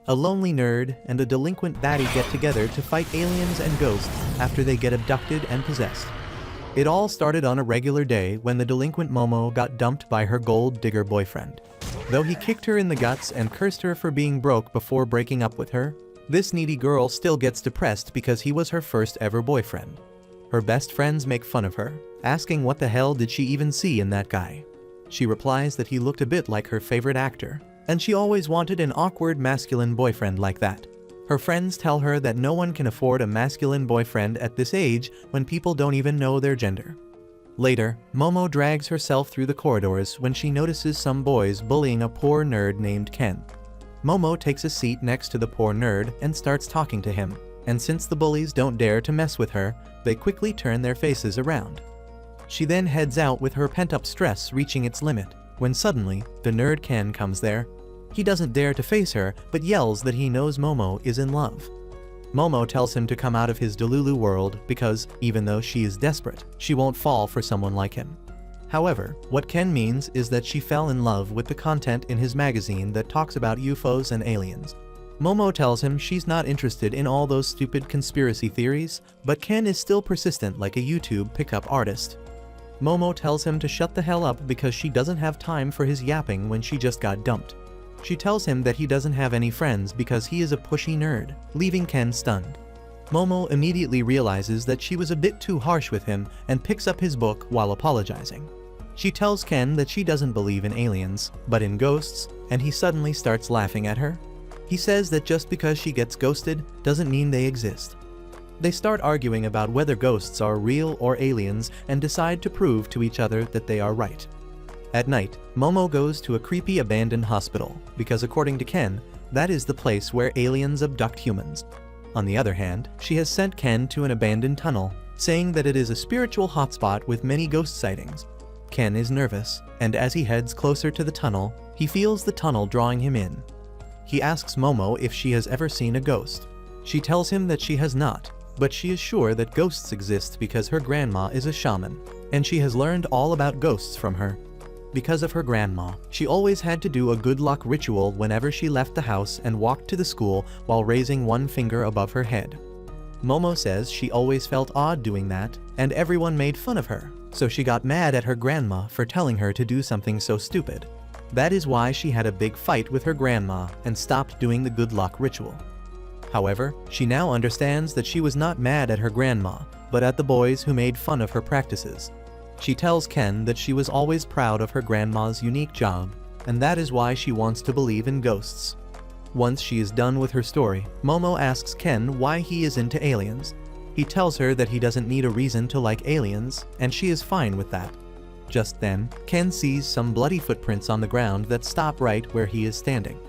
A lonely nerd and a delinquent baddie get together to fight aliens and ghosts after they get abducted and possessed. It all started on a regular day when the delinquent Momo got dumped by her gold digger boyfriend. Though he kicked her in the guts and cursed her for being broke before breaking up with her, this needy girl still gets depressed because he was her first ever boyfriend. Her best friends make fun of her, asking what the hell did she even see in that guy. She replies that he looked a bit like her favorite actor, and she always wanted an awkward masculine boyfriend like that. Her friends tell her that no one can afford a masculine boyfriend at this age when people don't even know their gender. Later, Momo drags herself through the corridors when she notices some boys bullying a poor nerd named Ken. Momo takes a seat next to the poor nerd and starts talking to him, and since the bullies don't dare to mess with her, they quickly turn their faces around. She then heads out with her pent-up stress reaching its limit, when suddenly, the nerd Ken comes there. He doesn't dare to face her, but yells that he knows Momo is in love. Momo tells him to come out of his Delulu world because, even though she is desperate, she won't fall for someone like him. However, what Ken means is that she fell in love with the content in his magazine that talks about UFOs and aliens. Momo tells him she's not interested in all those stupid conspiracy theories, but Ken is still persistent like a YouTube pickup artist. Momo tells him to shut the hell up because she doesn't have time for his yapping when she just got dumped. She tells him that he doesn't have any friends because he is a pushy nerd, leaving Ken stunned. Momo immediately realizes that she was a bit too harsh with him and picks up his book while apologizing. She tells Ken that she doesn't believe in aliens, but in ghosts, and he suddenly starts laughing at her. He says that just because she gets ghosted doesn't mean they exist. They start arguing about whether ghosts are real or aliens and decide to prove to each other that they are right. At night, Momo goes to a creepy abandoned hospital because according to Ken, that is the place where aliens abduct humans. On the other hand, she has sent Ken to an abandoned tunnel, saying that it is a spiritual hotspot with many ghost sightings. Ken is nervous, and as he heads closer to the tunnel, he feels the tunnel drawing him in. He asks Momo if she has ever seen a ghost. She tells him that she has not, but she is sure that ghosts exist because her grandma is a shaman, and she has learned all about ghosts from her. Because of her grandma, she always had to do a good luck ritual whenever she left the house and walked to the school while raising one finger above her head. Momo says she always felt odd doing that, and everyone made fun of her, so she got mad at her grandma for telling her to do something so stupid. That is why she had a big fight with her grandma and stopped doing the good luck ritual. However, she now understands that she was not mad at her grandma, but at the boys who made fun of her practices. She tells Ken that she was always proud of her grandma's unique job, and that is why she wants to believe in ghosts. Once she is done with her story, Momo asks Ken why he is into aliens. He tells her that he doesn't need a reason to like aliens, and she is fine with that. Just then, Ken sees some bloody footprints on the ground that stop right where he is standing.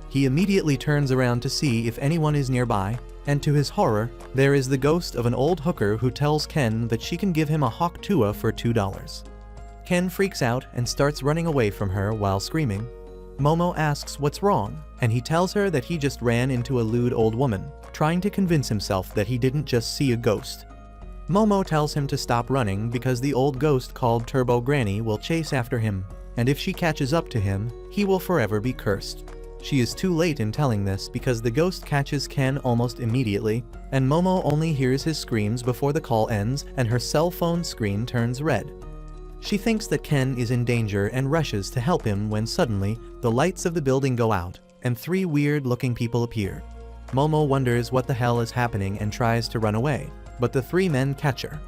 He immediately turns around to see if anyone is nearby, and to his horror, there is the ghost of an old hooker who tells Ken that she can give him a hawk tuah for $2. Ken freaks out and starts running away from her while screaming. Momo asks what's wrong, and he tells her that he just ran into a lewd old woman, trying to convince himself that he didn't just see a ghost. Momo tells him to stop running because the old ghost called Turbo Granny will chase after him, and if she catches up to him, he will forever be cursed. She is too late in telling this because the ghost catches Ken almost immediately, and Momo only hears his screams before the call ends and her cell phone screen turns red. She thinks that Ken is in danger and rushes to help him when suddenly, the lights of the building go out, and 3 weird-looking people appear. Momo wonders what the hell is happening and tries to run away, but the 3 men catch her.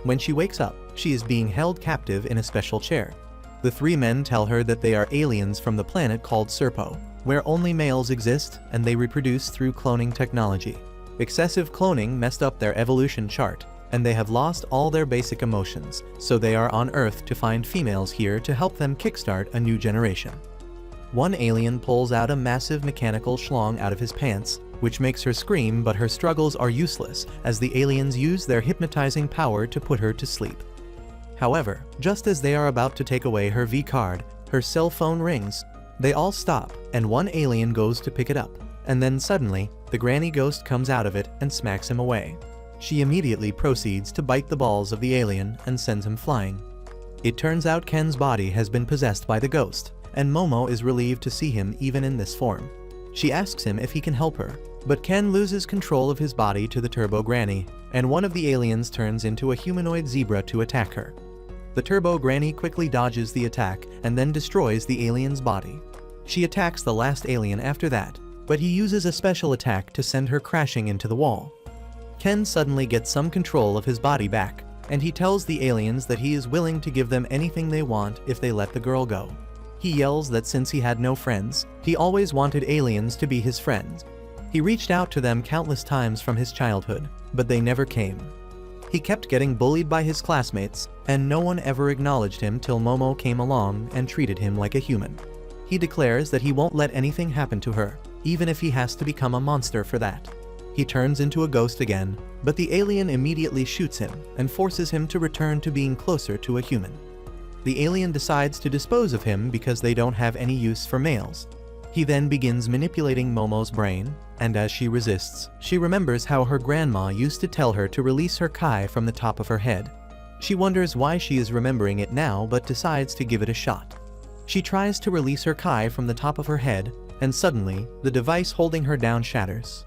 When she wakes up, she is being held captive in a special chair. The 3 men tell her that they are aliens from the planet called Serpo, where only males exist and they reproduce through cloning technology. Excessive cloning messed up their evolution chart, and they have lost all their basic emotions, so they are on Earth to find females here to help them kickstart a new generation. One alien pulls out a massive mechanical schlong out of his pants, which makes her scream, but her struggles are useless as the aliens use their hypnotizing power to put her to sleep. However, just as they are about to take away her V-card, her cell phone rings. They all stop, and one alien goes to pick it up, and then suddenly, the granny ghost comes out of it and smacks him away. She immediately proceeds to bite the balls of the alien and sends him flying. It turns out Ken's body has been possessed by the ghost, and Momo is relieved to see him even in this form. She asks him if he can help her, but Ken loses control of his body to the Turbo Granny, and one of the aliens turns into a humanoid zebra to attack her. The Turbo Granny quickly dodges the attack and then destroys the alien's body. She attacks the last alien after that, but he uses a special attack to send her crashing into the wall. Ken suddenly gets some control of his body back, and he tells the aliens that he is willing to give them anything they want if they let the girl go. He yells that since he had no friends, he always wanted aliens to be his friends. He reached out to them countless times from his childhood, but they never came. He kept getting bullied by his classmates, and no one ever acknowledged him till Momo came along and treated him like a human. He declares that he won't let anything happen to her, even if he has to become a monster for that. He turns into a ghost again, but the alien immediately shoots him and forces him to return to being closer to a human. The alien decides to dispose of him because they don't have any use for males. He then begins manipulating Momo's brain, and as she resists, she remembers how her grandma used to tell her to release her kai from the top of her head. She wonders why she is remembering it now but decides to give it a shot. She tries to release her kai from the top of her head, and suddenly, the device holding her down shatters.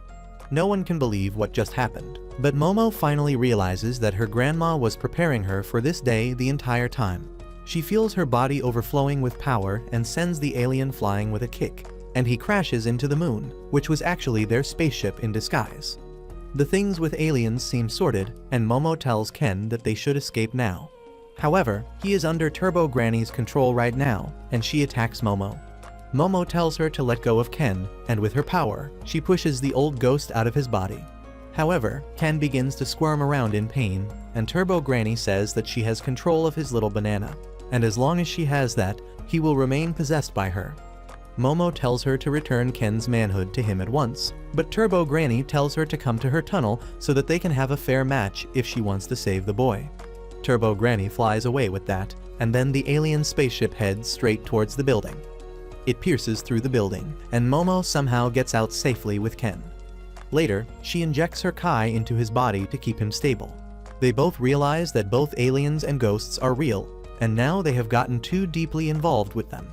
No one can believe what just happened, but Momo finally realizes that her grandma was preparing her for this day the entire time. She feels her body overflowing with power and sends the alien flying with a kick, and he crashes into the moon, which was actually their spaceship in disguise. The things with aliens seem sorted, and Momo tells Ken that they should escape now. However, he is under Turbo Granny's control right now, and she attacks Momo. Momo tells her to let go of Ken, and with her power, she pushes the old ghost out of his body. However, Ken begins to squirm around in pain, and Turbo Granny says that she has control of his little banana, and as long as she has that, he will remain possessed by her. Momo tells her to return Ken's manhood to him at once, but Turbo Granny tells her to come to her tunnel so that they can have a fair match if she wants to save the boy. Turbo Granny flies away with that, and then the alien spaceship heads straight towards the building. It pierces through the building, and Momo somehow gets out safely with Ken. Later, she injects her kai into his body to keep him stable. They both realize that both aliens and ghosts are real, and now they have gotten too deeply involved with them.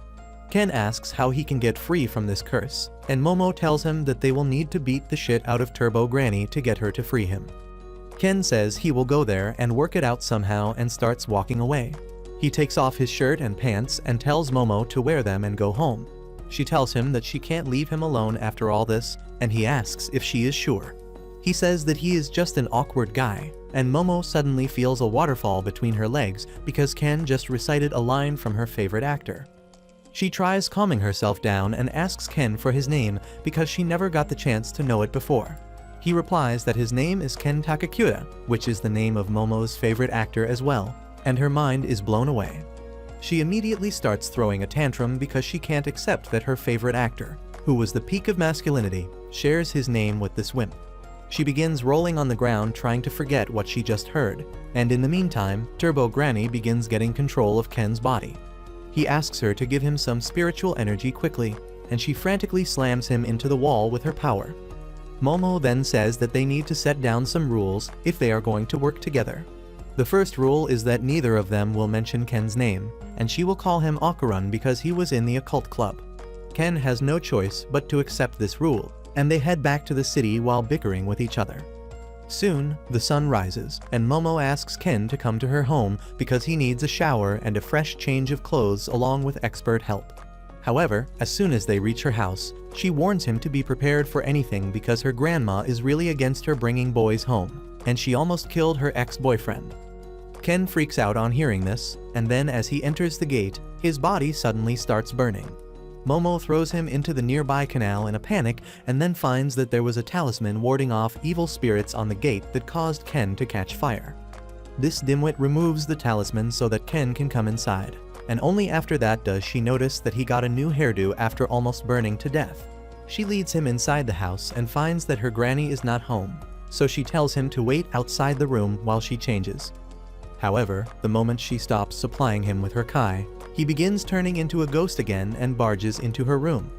Ken asks how he can get free from this curse, and Momo tells him that they will need to beat the shit out of Turbo Granny to get her to free him. Ken says he will go there and work it out somehow and starts walking away. He takes off his shirt and pants and tells Momo to wear them and go home. She tells him that she can't leave him alone after all this, and he asks if she is sure. He says that he is just an awkward guy, and Momo suddenly feels a waterfall between her legs because Ken just recited a line from her favorite actor. She tries calming herself down and asks Ken for his name because she never got the chance to know it before. He replies that his name is Ken Takakura, which is the name of Momo's favorite actor as well, and her mind is blown away. She immediately starts throwing a tantrum because she can't accept that her favorite actor, who was the peak of masculinity, shares his name with this wimp. She begins rolling on the ground trying to forget what she just heard, and in the meantime, Turbo Granny begins getting control of Ken's body. He asks her to give him some spiritual energy quickly, and she frantically slams him into the wall with her power. Momo then says that they need to set down some rules if they are going to work together. The first rule is that neither of them will mention Ken's name, and she will call him Okarun because he was in the occult club. Ken has no choice but to accept this rule, and they head back to the city while bickering with each other. Soon, the sun rises, and Momo asks Ken to come to her home because he needs a shower and a fresh change of clothes along with expert help. However, as soon as they reach her house, she warns him to be prepared for anything because her grandma is really against her bringing boys home, and she almost killed her ex-boyfriend. Ken freaks out on hearing this, and then as he enters the gate, his body suddenly starts burning. Momo throws him into the nearby canal in a panic and then finds that there was a talisman warding off evil spirits on the gate that caused Ken to catch fire. This dimwit removes the talisman so that Ken can come inside, and only after that does she notice that he got a new hairdo after almost burning to death. She leads him inside the house and finds that her granny is not home, so she tells him to wait outside the room while she changes. However, the moment she stops supplying him with her kai, he begins turning into a ghost again and barges into her room.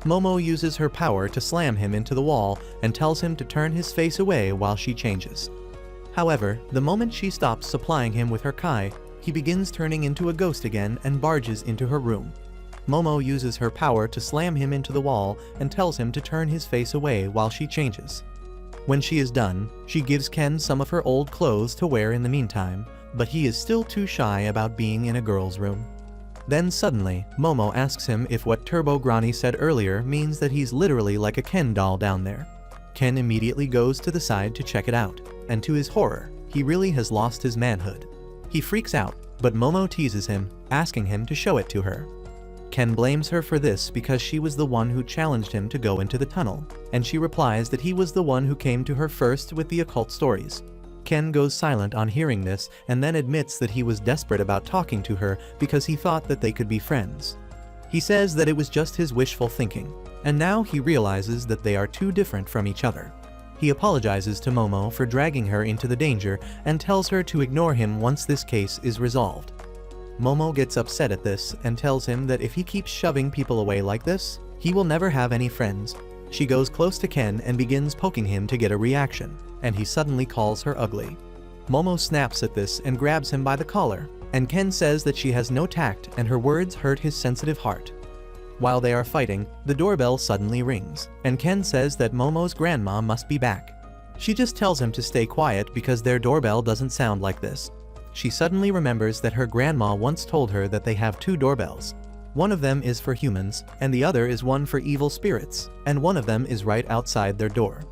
Momo uses her power to slam him into the wall and tells him to turn his face away while she changes. However, the moment she stops supplying him with her kai, he begins turning into a ghost again and barges into her room. Momo uses her power to slam him into the wall and tells him to turn his face away while she changes. When she is done, she gives Ken some of her old clothes to wear in the meantime, but he is still too shy about being in a girl's room. Then suddenly, Momo asks him if what Turbo Grani said earlier means that he's literally like a Ken doll down there. Ken immediately goes to the side to check it out, and to his horror, he really has lost his manhood. He freaks out, but Momo teases him, asking him to show it to her. Ken blames her for this because she was the one who challenged him to go into the tunnel, and she replies that he was the one who came to her first with the occult stories. Ken goes silent on hearing this and then admits that he was desperate about talking to her because he thought that they could be friends. He says that it was just his wishful thinking, and now he realizes that they are too different from each other. He apologizes to Momo for dragging her into the danger and tells her to ignore him once this case is resolved. Momo gets upset at this and tells him that if he keeps shoving people away like this, he will never have any friends. She goes close to Ken and begins poking him to get a reaction, and he suddenly calls her ugly. Momo snaps at this and grabs him by the collar, and Ken says that she has no tact and her words hurt his sensitive heart. While they are fighting, the doorbell suddenly rings, and Ken says that Momo's grandma must be back. She just tells him to stay quiet because their doorbell doesn't sound like this. She suddenly remembers that her grandma once told her that they have 2 doorbells. One of them is for humans, and the other is one for evil spirits, and one of them is right outside their door.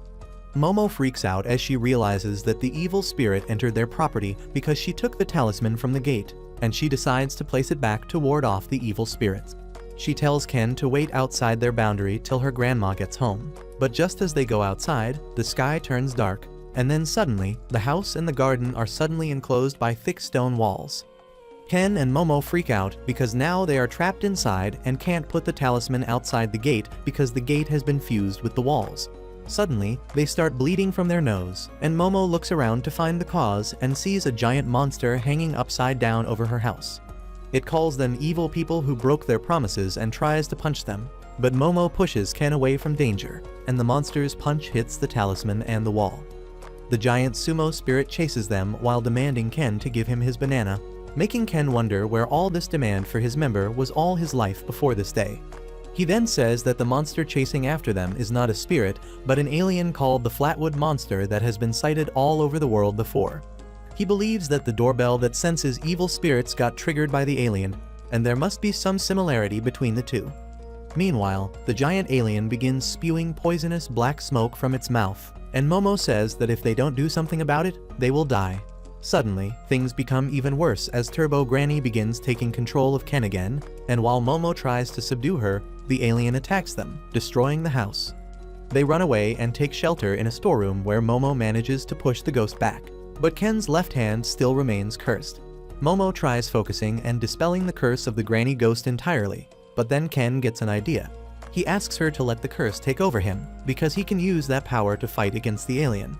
Momo freaks out as she realizes that the evil spirit entered their property because she took the talisman from the gate, and she decides to place it back to ward off the evil spirits. She tells Ken to wait outside their boundary till her grandma gets home, but just as they go outside, the sky turns dark, and then suddenly, the house and the garden are suddenly enclosed by thick stone walls. Ken and Momo freak out because now they are trapped inside and can't put the talisman outside the gate because the gate has been fused with the walls. Suddenly, they start bleeding from their nose, and Momo looks around to find the cause and sees a giant monster hanging upside down over her house. It calls them evil people who broke their promises and tries to punch them, but Momo pushes Ken away from danger, and the monster's punch hits the talisman and the wall. The giant sumo spirit chases them while demanding Ken to give him his banana, making Ken wonder where all this demand for his member was all his life before this day. He then says that the monster chasing after them is not a spirit, but an alien called the Flatwood Monster that has been sighted all over the world before. He believes that the doorbell that senses evil spirits got triggered by the alien, and there must be some similarity between the two. Meanwhile, the giant alien begins spewing poisonous black smoke from its mouth, and Momo says that if they don't do something about it, they will die. Suddenly, things become even worse as Turbo Granny begins taking control of Ken again, and while Momo tries to subdue her, the alien attacks them, destroying the house. They run away and take shelter in a storeroom where Momo manages to push the ghost back, but Ken's left hand still remains cursed. Momo tries focusing and dispelling the curse of the granny ghost entirely, but then Ken gets an idea. He asks her to let the curse take over him, because he can use that power to fight against the alien.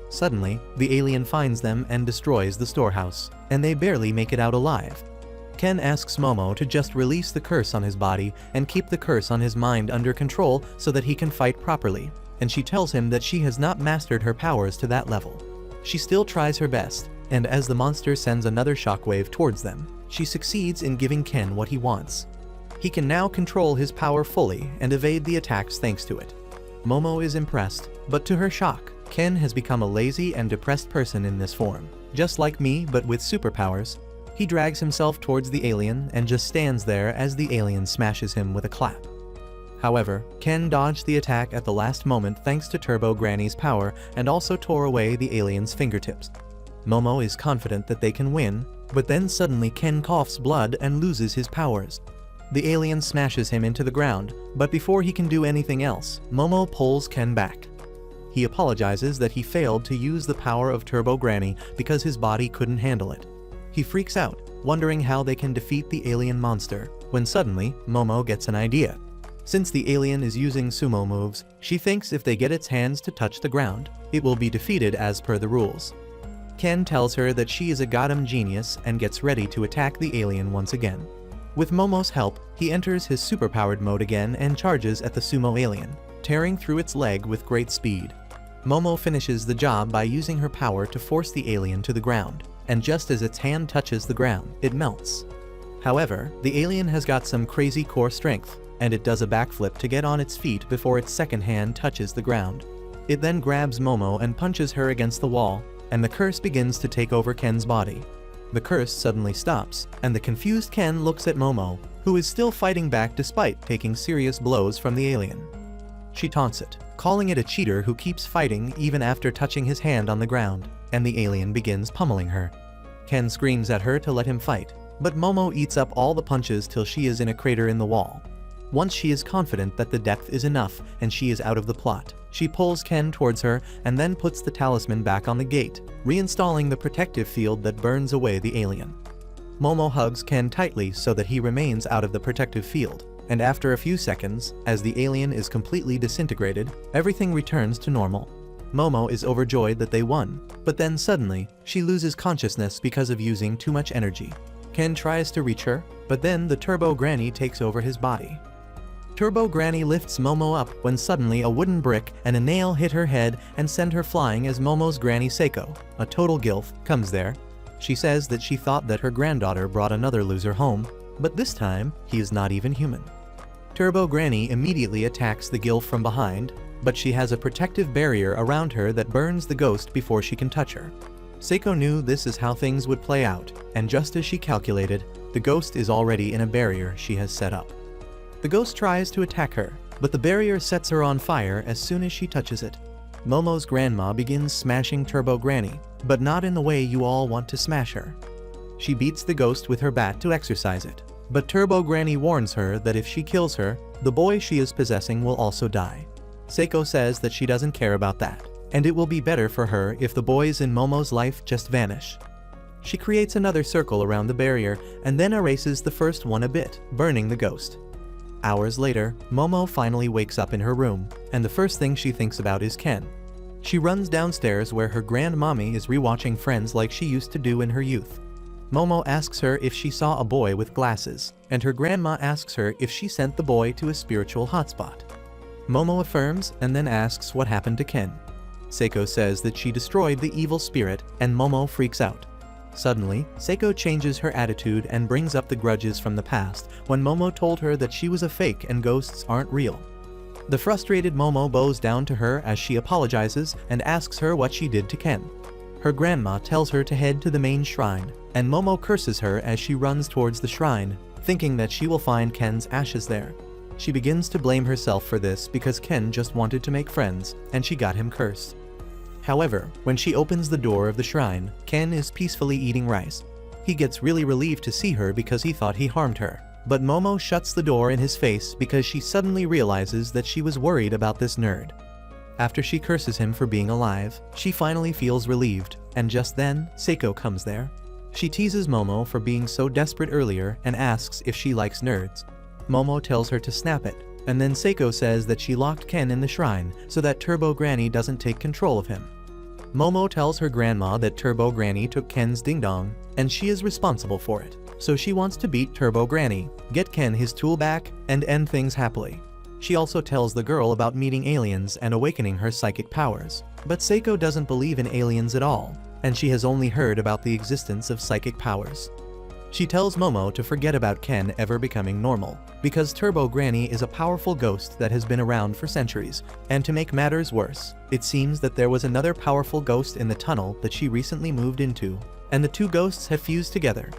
Suddenly, the alien finds them and destroys the storehouse, and they barely make it out alive. Ken asks Momo to just release the curse on his body and keep the curse on his mind under control so that he can fight properly, and she tells him that she has not mastered her powers to that level. She still tries her best, and as the monster sends another shockwave towards them, she succeeds in giving Ken what he wants. He can now control his power fully and evade the attacks thanks to it. Momo is impressed, but to her shock, Ken has become a lazy and depressed person in this form. Just like me, but with superpowers. He drags himself towards the alien and just stands there as the alien smashes him with a clap. However, Ken dodged the attack at the last moment thanks to Turbo Granny's power and also tore away the alien's fingertips. Momo is confident that they can win, but then suddenly Ken coughs blood and loses his powers. The alien smashes him into the ground, but before he can do anything else, Momo pulls Ken back. He apologizes that he failed to use the power of Turbo Granny because his body couldn't handle it. He freaks out, wondering how they can defeat the alien monster, when suddenly, Momo gets an idea. Since the alien is using sumo moves, she thinks if they get its hands to touch the ground, it will be defeated as per the rules. Ken tells her that she is a goddamn genius and gets ready to attack the alien once again. With Momo's help, he enters his superpowered mode again and charges at the sumo alien, tearing through its leg with great speed. Momo finishes the job by using her power to force the alien to the ground, and just as its hand touches the ground, it melts. However, the alien has got some crazy core strength, and it does a backflip to get on its feet before its second hand touches the ground. It then grabs Momo and punches her against the wall, and the curse begins to take over Ken's body. The curse suddenly stops, and the confused Ken looks at Momo, who is still fighting back despite taking serious blows from the alien. She taunts it, calling it a cheater who keeps fighting even after touching his hand on the ground, and the alien begins pummeling her. Ken screams at her to let him fight, but Momo eats up all the punches till she is in a crater in the wall. Once she is confident that the depth is enough and she is out of the plot, she pulls Ken towards her and then puts the talisman back on the gate, reinstalling the protective field that burns away the alien. Momo hugs Ken tightly so that he remains out of the protective field, and after a few seconds, as the alien is completely disintegrated, everything returns to normal. Momo is overjoyed that they won, but then suddenly, she loses consciousness because of using too much energy. Ken tries to reach her, but then the Turbo Granny takes over his body. Turbo Granny lifts Momo up when suddenly a wooden brick and a nail hit her head and send her flying as Momo's granny Seiko, a total gilf, comes there. She says that she thought that her granddaughter brought another loser home, but this time, he is not even human. Turbo Granny immediately attacks the gilf from behind, but she has a protective barrier around her that burns the ghost before she can touch her. Seiko knew this is how things would play out, and just as she calculated, the ghost is already in a barrier she has set up. The ghost tries to attack her, but the barrier sets her on fire as soon as she touches it. Momo's grandma begins smashing Turbo Granny, but not in the way you all want to smash her. She beats the ghost with her bat to exorcise it, but Turbo Granny warns her that if she kills her, the boy she is possessing will also die. Seiko says that she doesn't care about that, and it will be better for her if the boys in Momo's life just vanish. She creates another circle around the barrier and then erases the first one a bit, burning the ghost. Hours later, Momo finally wakes up in her room, and the first thing she thinks about is Ken. She runs downstairs where her grandmommy is rewatching Friends like she used to do in her youth. Momo asks her if she saw a boy with glasses, and her grandma asks her if she sent the boy to a spiritual hotspot. Momo affirms and then asks what happened to Ken. Seiko says that she destroyed the evil spirit, and Momo freaks out. Suddenly, Seiko changes her attitude and brings up the grudges from the past when Momo told her that she was a fake and ghosts aren't real. The frustrated Momo bows down to her as she apologizes and asks her what she did to Ken. Her grandma tells her to head to the main shrine, and Momo curses her as she runs towards the shrine, thinking that she will find Ken's ashes there. She begins to blame herself for this because Ken just wanted to make friends, and she got him cursed. However, when she opens the door of the shrine, Ken is peacefully eating rice. He gets really relieved to see her because he thought he harmed her, but Momo shuts the door in his face because she suddenly realizes that she was worried about this nerd. After she curses him for being alive, she finally feels relieved, and just then, Seiko comes there. She teases Momo for being so desperate earlier and asks if she likes nerds. Momo tells her to snap it, and then Seiko says that she locked Ken in the shrine so that Turbo Granny doesn't take control of him. Momo tells her grandma that Turbo Granny took Ken's ding-dong, and she is responsible for it, so she wants to beat Turbo Granny, get Ken his tool back, and end things happily. She also tells the girl about meeting aliens and awakening her psychic powers, but Seiko doesn't believe in aliens at all, and she has only heard about the existence of psychic powers. She tells Momo to forget about Ken ever becoming normal, because Turbo Granny is a powerful ghost that has been around for centuries, and to make matters worse, it seems that there was another powerful ghost in the tunnel that she recently moved into, and the two ghosts have fused together.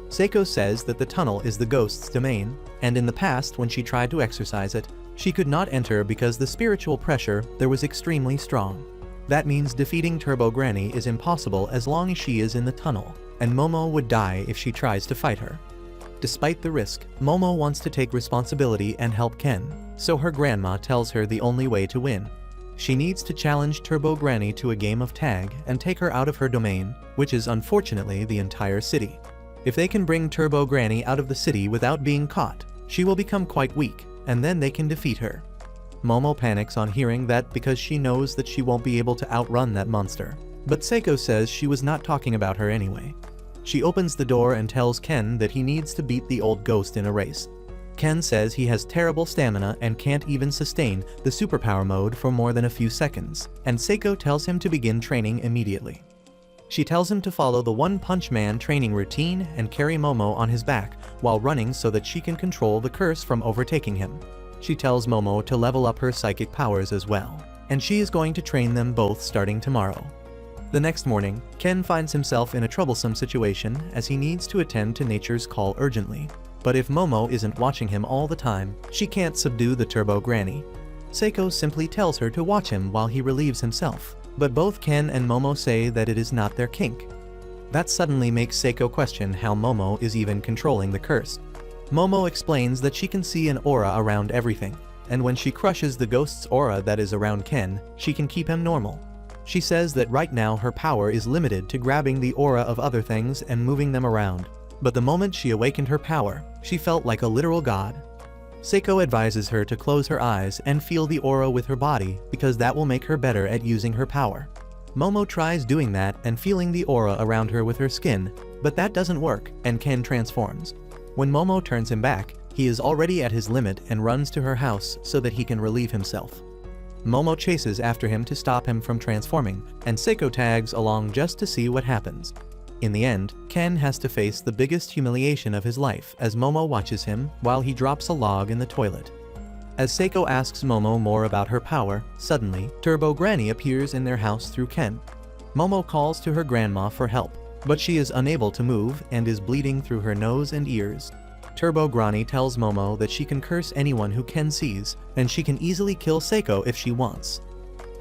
Seiko says that the tunnel is the ghost's domain, and in the past when she tried to exorcise it, she could not enter because the spiritual pressure there was extremely strong. That means defeating Turbo Granny is impossible as long as she is in the tunnel, and Momo would die if she tries to fight her. Despite the risk, Momo wants to take responsibility and help Ken, so her grandma tells her the only way to win. She needs to challenge Turbo Granny to a game of tag and take her out of her domain, which is unfortunately the entire city. If they can bring Turbo Granny out of the city without being caught, she will become quite weak, and then they can defeat her. Momo panics on hearing that because she knows that she won't be able to outrun that monster. But Seiko says she was not talking about her anyway. She opens the door and tells Ken that he needs to beat the old ghost in a race. Ken says he has terrible stamina and can't even sustain the superpower mode for more than a few seconds, and Seiko tells him to begin training immediately. She tells him to follow the One Punch Man training routine and carry Momo on his back while running so that she can control the curse from overtaking him. She tells Momo to level up her psychic powers as well, and she is going to train them both starting tomorrow. The next morning, Ken finds himself in a troublesome situation as he needs to attend to nature's call urgently. But if Momo isn't watching him all the time, she can't subdue the Turbo Granny. Seiko simply tells her to watch him while he relieves himself, but both Ken and Momo say that it is not their kink. That suddenly makes Seiko question how Momo is even controlling the curse. Momo explains that she can see an aura around everything, and when she crushes the ghost's aura that is around Ken, she can keep him normal. She says that right now her power is limited to grabbing the aura of other things and moving them around, but the moment she awakened her power, she felt like a literal god. Seiko advises her to close her eyes and feel the aura with her body because that will make her better at using her power. Momo tries doing that and feeling the aura around her with her skin, but that doesn't work and Ken transforms. When Momo turns him back, he is already at his limit and runs to her house so that he can relieve himself. Momo chases after him to stop him from transforming, and Seiko tags along just to see what happens. In the end, Ken has to face the biggest humiliation of his life as Momo watches him while he drops a log in the toilet. As Seiko asks Momo more about her power, suddenly, Turbo Granny appears in their house through Ken. Momo calls to her grandma for help, but she is unable to move and is bleeding through her nose and ears. Turbo Granny tells Momo that she can curse anyone who Ken sees, and she can easily kill Seiko if she wants.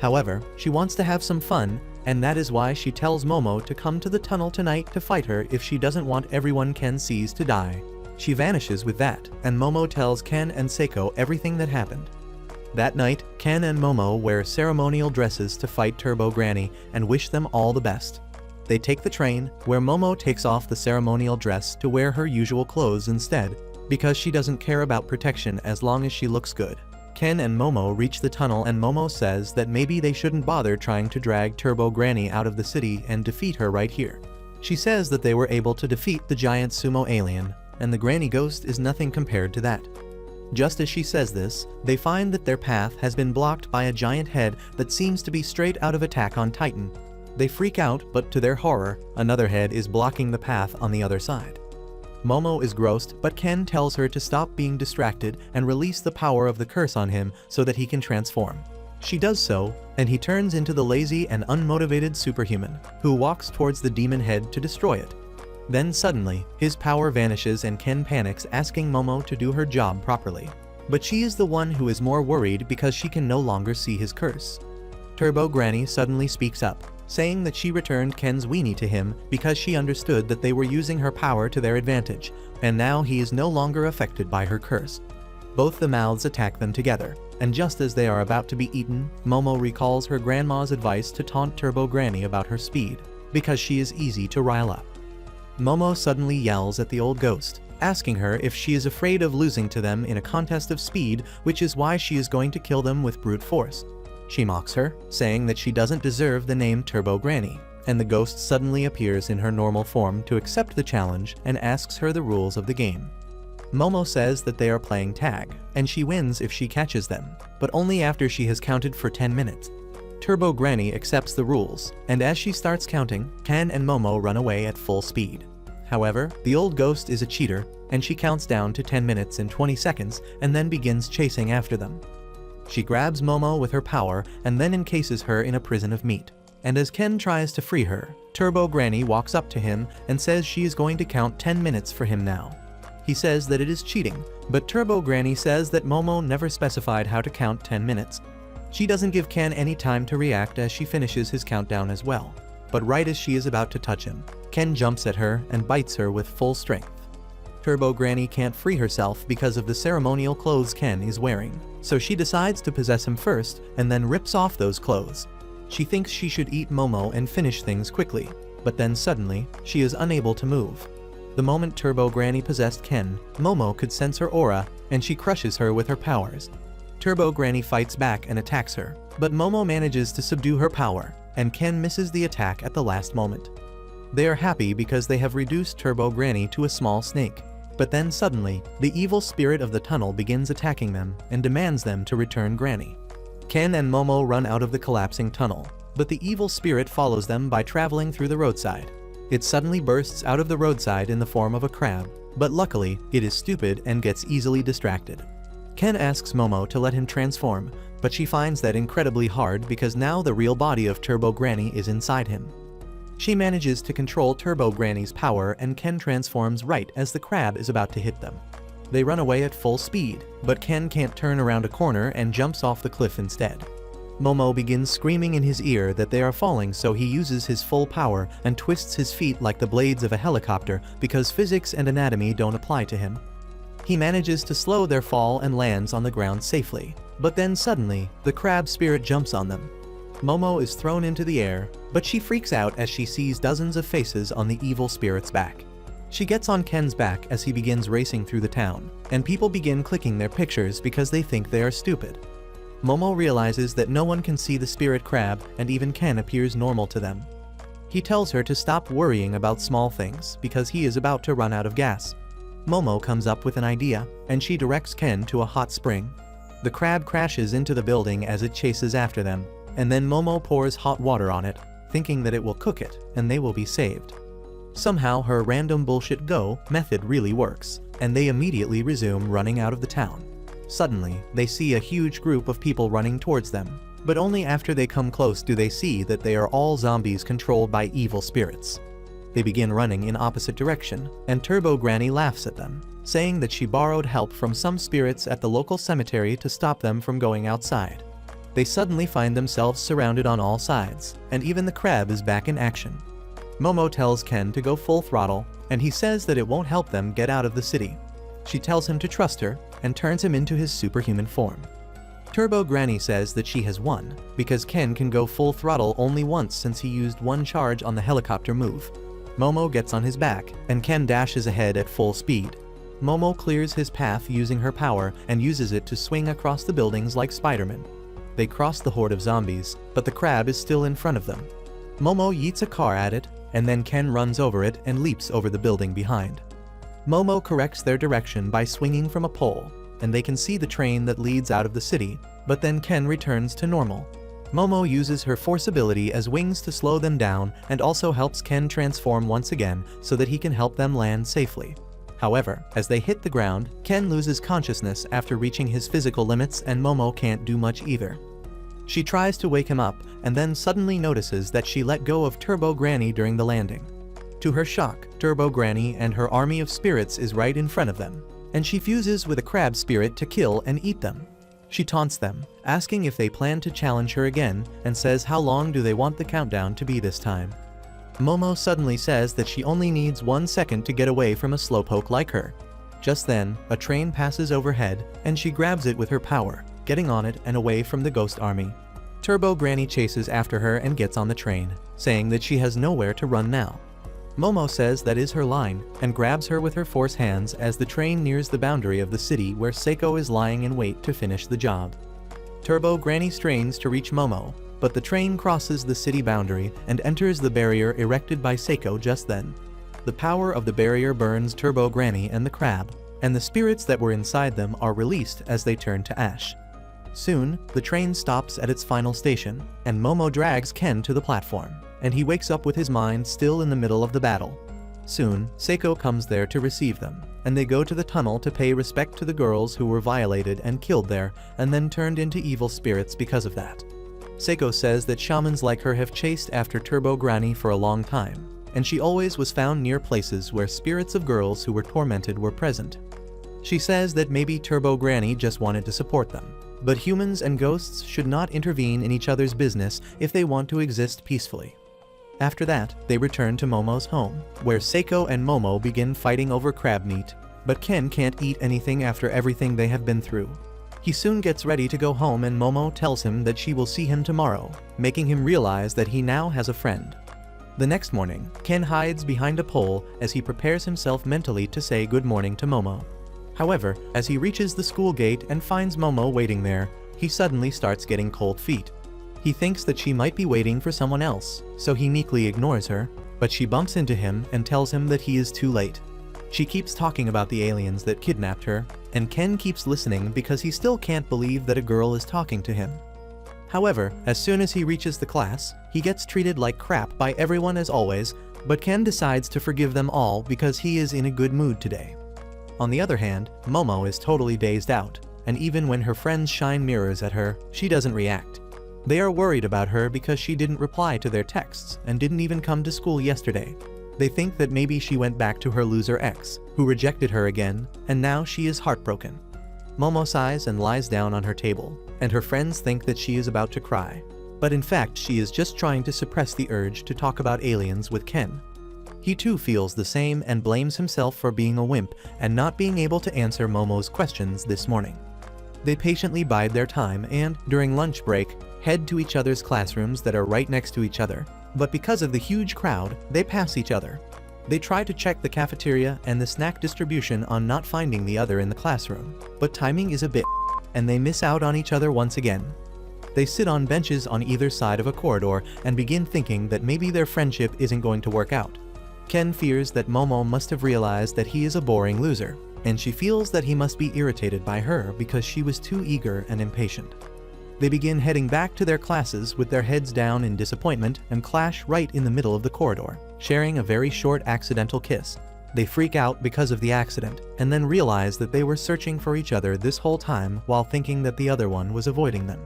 However, she wants to have some fun, and that is why she tells Momo to come to the tunnel tonight to fight her if she doesn't want everyone Ken sees to die. She vanishes with that, and Momo tells Ken and Seiko everything that happened. That night, Ken and Momo wear ceremonial dresses to fight Turbo Granny and wish them all the best. They take the train, where Momo takes off the ceremonial dress to wear her usual clothes instead, because she doesn't care about protection as long as she looks good. Ken and Momo reach the tunnel and Momo says that maybe they shouldn't bother trying to drag Turbo Granny out of the city and defeat her right here. She says that they were able to defeat the giant sumo alien, and the Granny Ghost is nothing compared to that. Just as she says this, they find that their path has been blocked by a giant head that seems to be straight out of Attack on Titan. They freak out, but to their horror, another head is blocking the path on the other side. Momo is grossed, but Ken tells her to stop being distracted and release the power of the curse on him so that he can transform. She does so, and he turns into the lazy and unmotivated superhuman, who walks towards the demon head to destroy it. Then suddenly, his power vanishes and Ken panics, asking Momo to do her job properly. But she is the one who is more worried because she can no longer see his curse. Turbo Granny suddenly speaks up, saying that she returned Ken's weenie to him because she understood that they were using her power to their advantage, and now he is no longer affected by her curse. Both the mouths attack them together, and just as they are about to be eaten, Momo recalls her grandma's advice to taunt Turbo Granny about her speed, because she is easy to rile up. Momo suddenly yells at the old ghost, asking her if she is afraid of losing to them in a contest of speed, which is why she is going to kill them with brute force. She mocks her, saying that she doesn't deserve the name Turbo Granny, and the ghost suddenly appears in her normal form to accept the challenge and asks her the rules of the game. Momo says that they are playing tag, and she wins if she catches them, but only after she has counted for 10 minutes. Turbo Granny accepts the rules, and as she starts counting, Ken and Momo run away at full speed. However, the old ghost is a cheater, and she counts down to 10 minutes and 20 seconds and then begins chasing after them. She grabs Momo with her power and then encases her in a prison of meat. And as Ken tries to free her, Turbo Granny walks up to him and says she is going to count 10 minutes for him now. He says that it is cheating, but Turbo Granny says that Momo never specified how to count 10 minutes. She doesn't give Ken any time to react as she finishes his countdown as well. But right as she is about to touch him, Ken jumps at her and bites her with full strength. Turbo Granny can't free herself because of the ceremonial clothes Ken is wearing, so she decides to possess him first and then rips off those clothes. She thinks she should eat Momo and finish things quickly, but then suddenly, she is unable to move. The moment Turbo Granny possessed Ken, Momo could sense her aura, and she crushes her with her powers. Turbo Granny fights back and attacks her, but Momo manages to subdue her power, and Ken misses the attack at the last moment. They are happy because they have reduced Turbo Granny to a small snake. But then suddenly, the evil spirit of the tunnel begins attacking them and demands them to return Granny. Ken and Momo run out of the collapsing tunnel, but the evil spirit follows them by traveling through the roadside. It suddenly bursts out of the roadside in the form of a crab, but luckily, it is stupid and gets easily distracted. Ken asks Momo to let him transform, but she finds that incredibly hard because now the real body of Turbo Granny is inside him. She manages to control Turbo Granny's power and Ken transforms right as the crab is about to hit them. They run away at full speed, but Ken can't turn around a corner and jumps off the cliff instead. Momo begins screaming in his ear that they are falling, so he uses his full power and twists his feet like the blades of a helicopter because physics and anatomy don't apply to him. He manages to slow their fall and lands on the ground safely, but then suddenly, the crab spirit jumps on them. Momo is thrown into the air, but she freaks out as she sees dozens of faces on the evil spirit's back. She gets on Ken's back as he begins racing through the town, and people begin clicking their pictures because they think they are stupid. Momo realizes that no one can see the spirit crab and even Ken appears normal to them. He tells her to stop worrying about small things because he is about to run out of gas. Momo comes up with an idea, and she directs Ken to a hot spring. The crab crashes into the building as it chases after them, and then Momo pours hot water on it, thinking that it will cook it and they will be saved. Somehow her random bullshit go method really works, and they immediately resume running out of the town. Suddenly, they see a huge group of people running towards them, but only after they come close do they see that they are all zombies controlled by evil spirits. They begin running in opposite direction, and Turbo Granny laughs at them, saying that she borrowed help from some spirits at the local cemetery to stop them from going outside. They suddenly find themselves surrounded on all sides, and even the crab is back in action. Momo tells Ken to go full throttle, and he says that it won't help them get out of the city. She tells him to trust her, and turns him into his superhuman form. Turbo Granny says that she has won, because Ken can go full throttle only once since he used one charge on the helicopter move. Momo gets on his back, and Ken dashes ahead at full speed. Momo clears his path using her power and uses it to swing across the buildings like Spider-Man. They cross the horde of zombies, but the crab is still in front of them. Momo yeets a car at it, and then Ken runs over it and leaps over the building behind. Momo corrects their direction by swinging from a pole, and they can see the train that leads out of the city, but then Ken returns to normal. Momo uses her force ability as wings to slow them down and also helps Ken transform once again so that he can help them land safely. However, as they hit the ground, Ken loses consciousness after reaching his physical limits and Momo can't do much either. She tries to wake him up and then suddenly notices that she let go of Turbo Granny during the landing. To her shock, Turbo Granny and her army of spirits is right in front of them, and she fuses with a crab spirit to kill and eat them. She taunts them, asking if they plan to challenge her again, and says how long do they want the countdown to be this time. Momo suddenly says that she only needs 1 second to get away from a slowpoke like her. Just then, a train passes overhead, and she grabs it with her power, getting on it and away from the ghost army. Turbo Granny chases after her and gets on the train, saying that she has nowhere to run now. Momo says that is her line, and grabs her with her force hands as the train nears the boundary of the city where Seiko is lying in wait to finish the job. Turbo Granny strains to reach Momo, but the train crosses the city boundary and enters the barrier erected by Seiko just then. The power of the barrier burns Turbo Granny and the crab, and the spirits that were inside them are released as they turn to ash. Soon, the train stops at its final station, and Momo drags Ken to the platform, and he wakes up with his mind still in the middle of the battle. Soon, Seiko comes there to receive them, and they go to the tunnel to pay respect to the girls who were violated and killed there, and then turned into evil spirits because of that. Seiko says that shamans like her have chased after Turbo Granny for a long time, and she always was found near places where spirits of girls who were tormented were present. She says that maybe Turbo Granny just wanted to support them, but humans and ghosts should not intervene in each other's business if they want to exist peacefully. After that, they return to Momo's home, where Seiko and Momo begin fighting over crab meat, but Ken can't eat anything after everything they have been through. He soon gets ready to go home and Momo tells him that she will see him tomorrow, making him realize that he now has a friend. The next morning, Ken hides behind a pole as he prepares himself mentally to say good morning to Momo. However, as he reaches the school gate and finds Momo waiting there, he suddenly starts getting cold feet. He thinks that she might be waiting for someone else, so he meekly ignores her, but she bumps into him and tells him that he is too late. She keeps talking about the aliens that kidnapped her, and Ken keeps listening because he still can't believe that a girl is talking to him. However, as soon as he reaches the class, he gets treated like crap by everyone as always, but Ken decides to forgive them all because he is in a good mood today. On the other hand, Momo is totally dazed out, and even when her friends shine mirrors at her, she doesn't react. They are worried about her because she didn't reply to their texts and didn't even come to school yesterday. They think that maybe she went back to her loser ex, who rejected her again, and now she is heartbroken. Momo sighs and lies down on her table, and her friends think that she is about to cry. But in fact, she is just trying to suppress the urge to talk about aliens with Ken. He too feels the same and blames himself for being a wimp and not being able to answer Momo's questions this morning. They patiently bide their time and, during lunch break, head to each other's classrooms that are right next to each other, but because of the huge crowd, they pass each other. They try to check the cafeteria and the snack distribution on not finding the other in the classroom, but timing is a bit and they miss out on each other once again. They sit on benches on either side of a corridor and begin thinking that maybe their friendship isn't going to work out. Ken fears that Momo must have realized that he is a boring loser, and she feels that he must be irritated by her because she was too eager and impatient. They begin heading back to their classes with their heads down in disappointment and clash right in the middle of the corridor, sharing a very short accidental kiss. They freak out because of the accident, and then realize that they were searching for each other this whole time while thinking that the other one was avoiding them.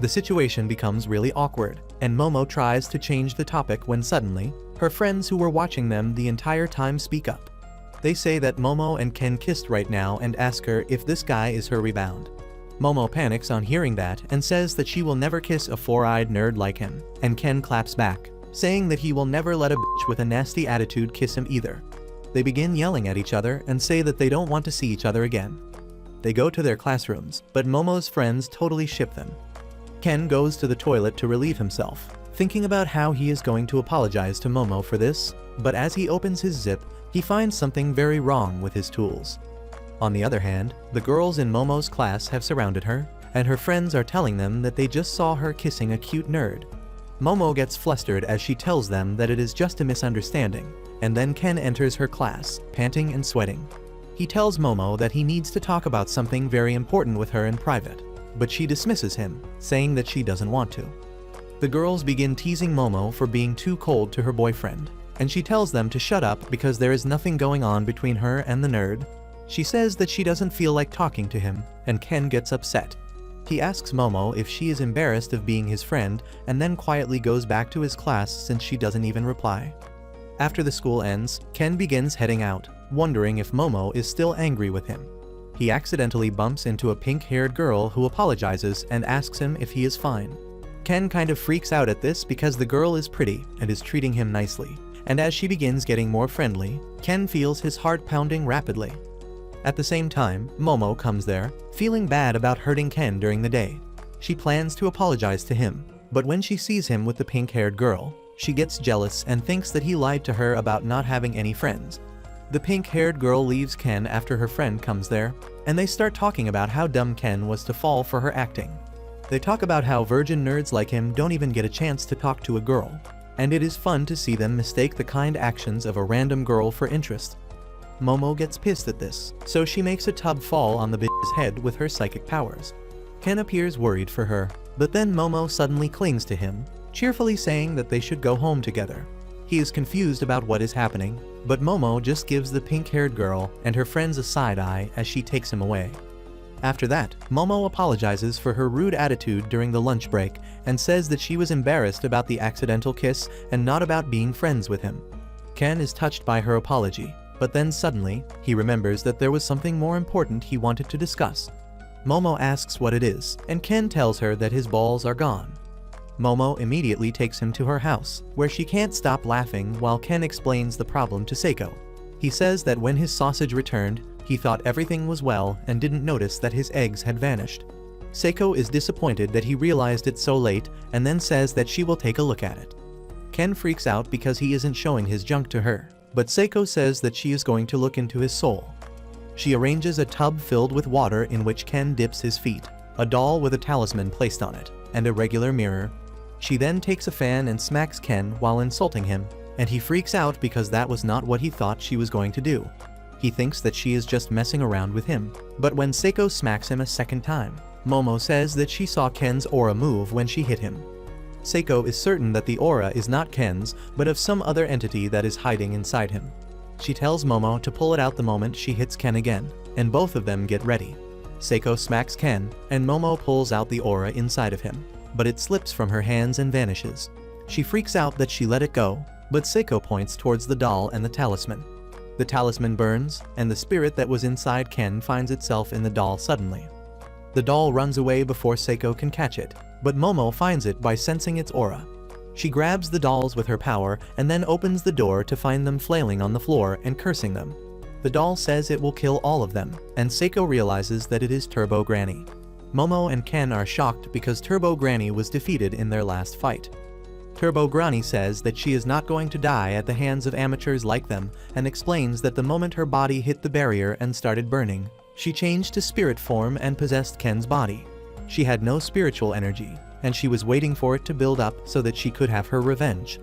The situation becomes really awkward, and Momo tries to change the topic when suddenly, her friends who were watching them the entire time speak up. They say that Momo and Ken kissed right now and ask her if this guy is her rebound. Momo panics on hearing that and says that she will never kiss a four-eyed nerd like him, and Ken claps back, saying that he will never let a bitch with a nasty attitude kiss him either. They begin yelling at each other and say that they don't want to see each other again. They go to their classrooms, but Momo's friends totally ship them. Ken goes to the toilet to relieve himself, thinking about how he is going to apologize to Momo for this, but as he opens his zip, he finds something very wrong with his tools. On the other hand, the girls in Momo's class have surrounded her, and her friends are telling them that they just saw her kissing a cute nerd. Momo gets flustered as she tells them that it is just a misunderstanding, and then Ken enters her class, panting and sweating. He tells Momo that he needs to talk about something very important with her in private, but she dismisses him, saying that she doesn't want to. The girls begin teasing Momo for being too cold to her boyfriend, and she tells them to shut up because there is nothing going on between her and the nerd. She says that she doesn't feel like talking to him, and Ken gets upset. He asks Momo if she is embarrassed of being his friend, and then quietly goes back to his class since she doesn't even reply. After the school ends, Ken begins heading out, wondering if Momo is still angry with him. He accidentally bumps into a pink-haired girl who apologizes and asks him if he is fine. Ken kind of freaks out at this because the girl is pretty and is treating him nicely, and as she begins getting more friendly, Ken feels his heart pounding rapidly. At the same time, Momo comes there, feeling bad about hurting Ken during the day. She plans to apologize to him, but when she sees him with the pink-haired girl, she gets jealous and thinks that he lied to her about not having any friends. The pink-haired girl leaves Ken after her friend comes there, and they start talking about how dumb Ken was to fall for her acting. They talk about how virgin nerds like him don't even get a chance to talk to a girl, and it is fun to see them mistake the kind actions of a random girl for interest. Momo gets pissed at this, so she makes a tub fall on the bitch's head with her psychic powers. Ken appears worried for her, but then Momo suddenly clings to him, cheerfully saying that they should go home together. He is confused about what is happening, but Momo just gives the pink-haired girl and her friends a side-eye as she takes him away. After that, Momo apologizes for her rude attitude during the lunch break and says that she was embarrassed about the accidental kiss and not about being friends with him. Ken is touched by her apology, but then suddenly, he remembers that there was something more important he wanted to discuss. Momo asks what it is, and Ken tells her that his balls are gone. Momo immediately takes him to her house, where she can't stop laughing while Ken explains the problem to Seiko. He says that when his sausage returned, he thought everything was well and didn't notice that his eggs had vanished. Seiko is disappointed that he realized it so late and then says that she will take a look at it. Ken freaks out because he isn't showing his junk to her, but Seiko says that she is going to look into his soul. She arranges a tub filled with water in which Ken dips his feet, a doll with a talisman placed on it, and a regular mirror. She then takes a fan and smacks Ken while insulting him, and he freaks out because that was not what he thought she was going to do. He thinks that she is just messing around with him, but when Seiko smacks him a second time, Momo says that she saw Ken's aura move when she hit him. Seiko is certain that the aura is not Ken's, but of some other entity that is hiding inside him. She tells Momo to pull it out the moment she hits Ken again, and both of them get ready. Seiko smacks Ken, and Momo pulls out the aura inside of him, but it slips from her hands and vanishes. She freaks out that she let it go, but Seiko points towards the doll and the talisman. The talisman burns, and the spirit that was inside Ken finds itself in the doll suddenly. The doll runs away before Seiko can catch it, but Momo finds it by sensing its aura. She grabs the dolls with her power and then opens the door to find them flailing on the floor and cursing them. The doll says it will kill all of them, and Seiko realizes that it is Turbo Granny. Momo and Ken are shocked because Turbo Granny was defeated in their last fight. Turbo Granny says that she is not going to die at the hands of amateurs like them, and explains that the moment her body hit the barrier and started burning, she changed to spirit form and possessed Ken's body. She had no spiritual energy, and she was waiting for it to build up so that she could have her revenge.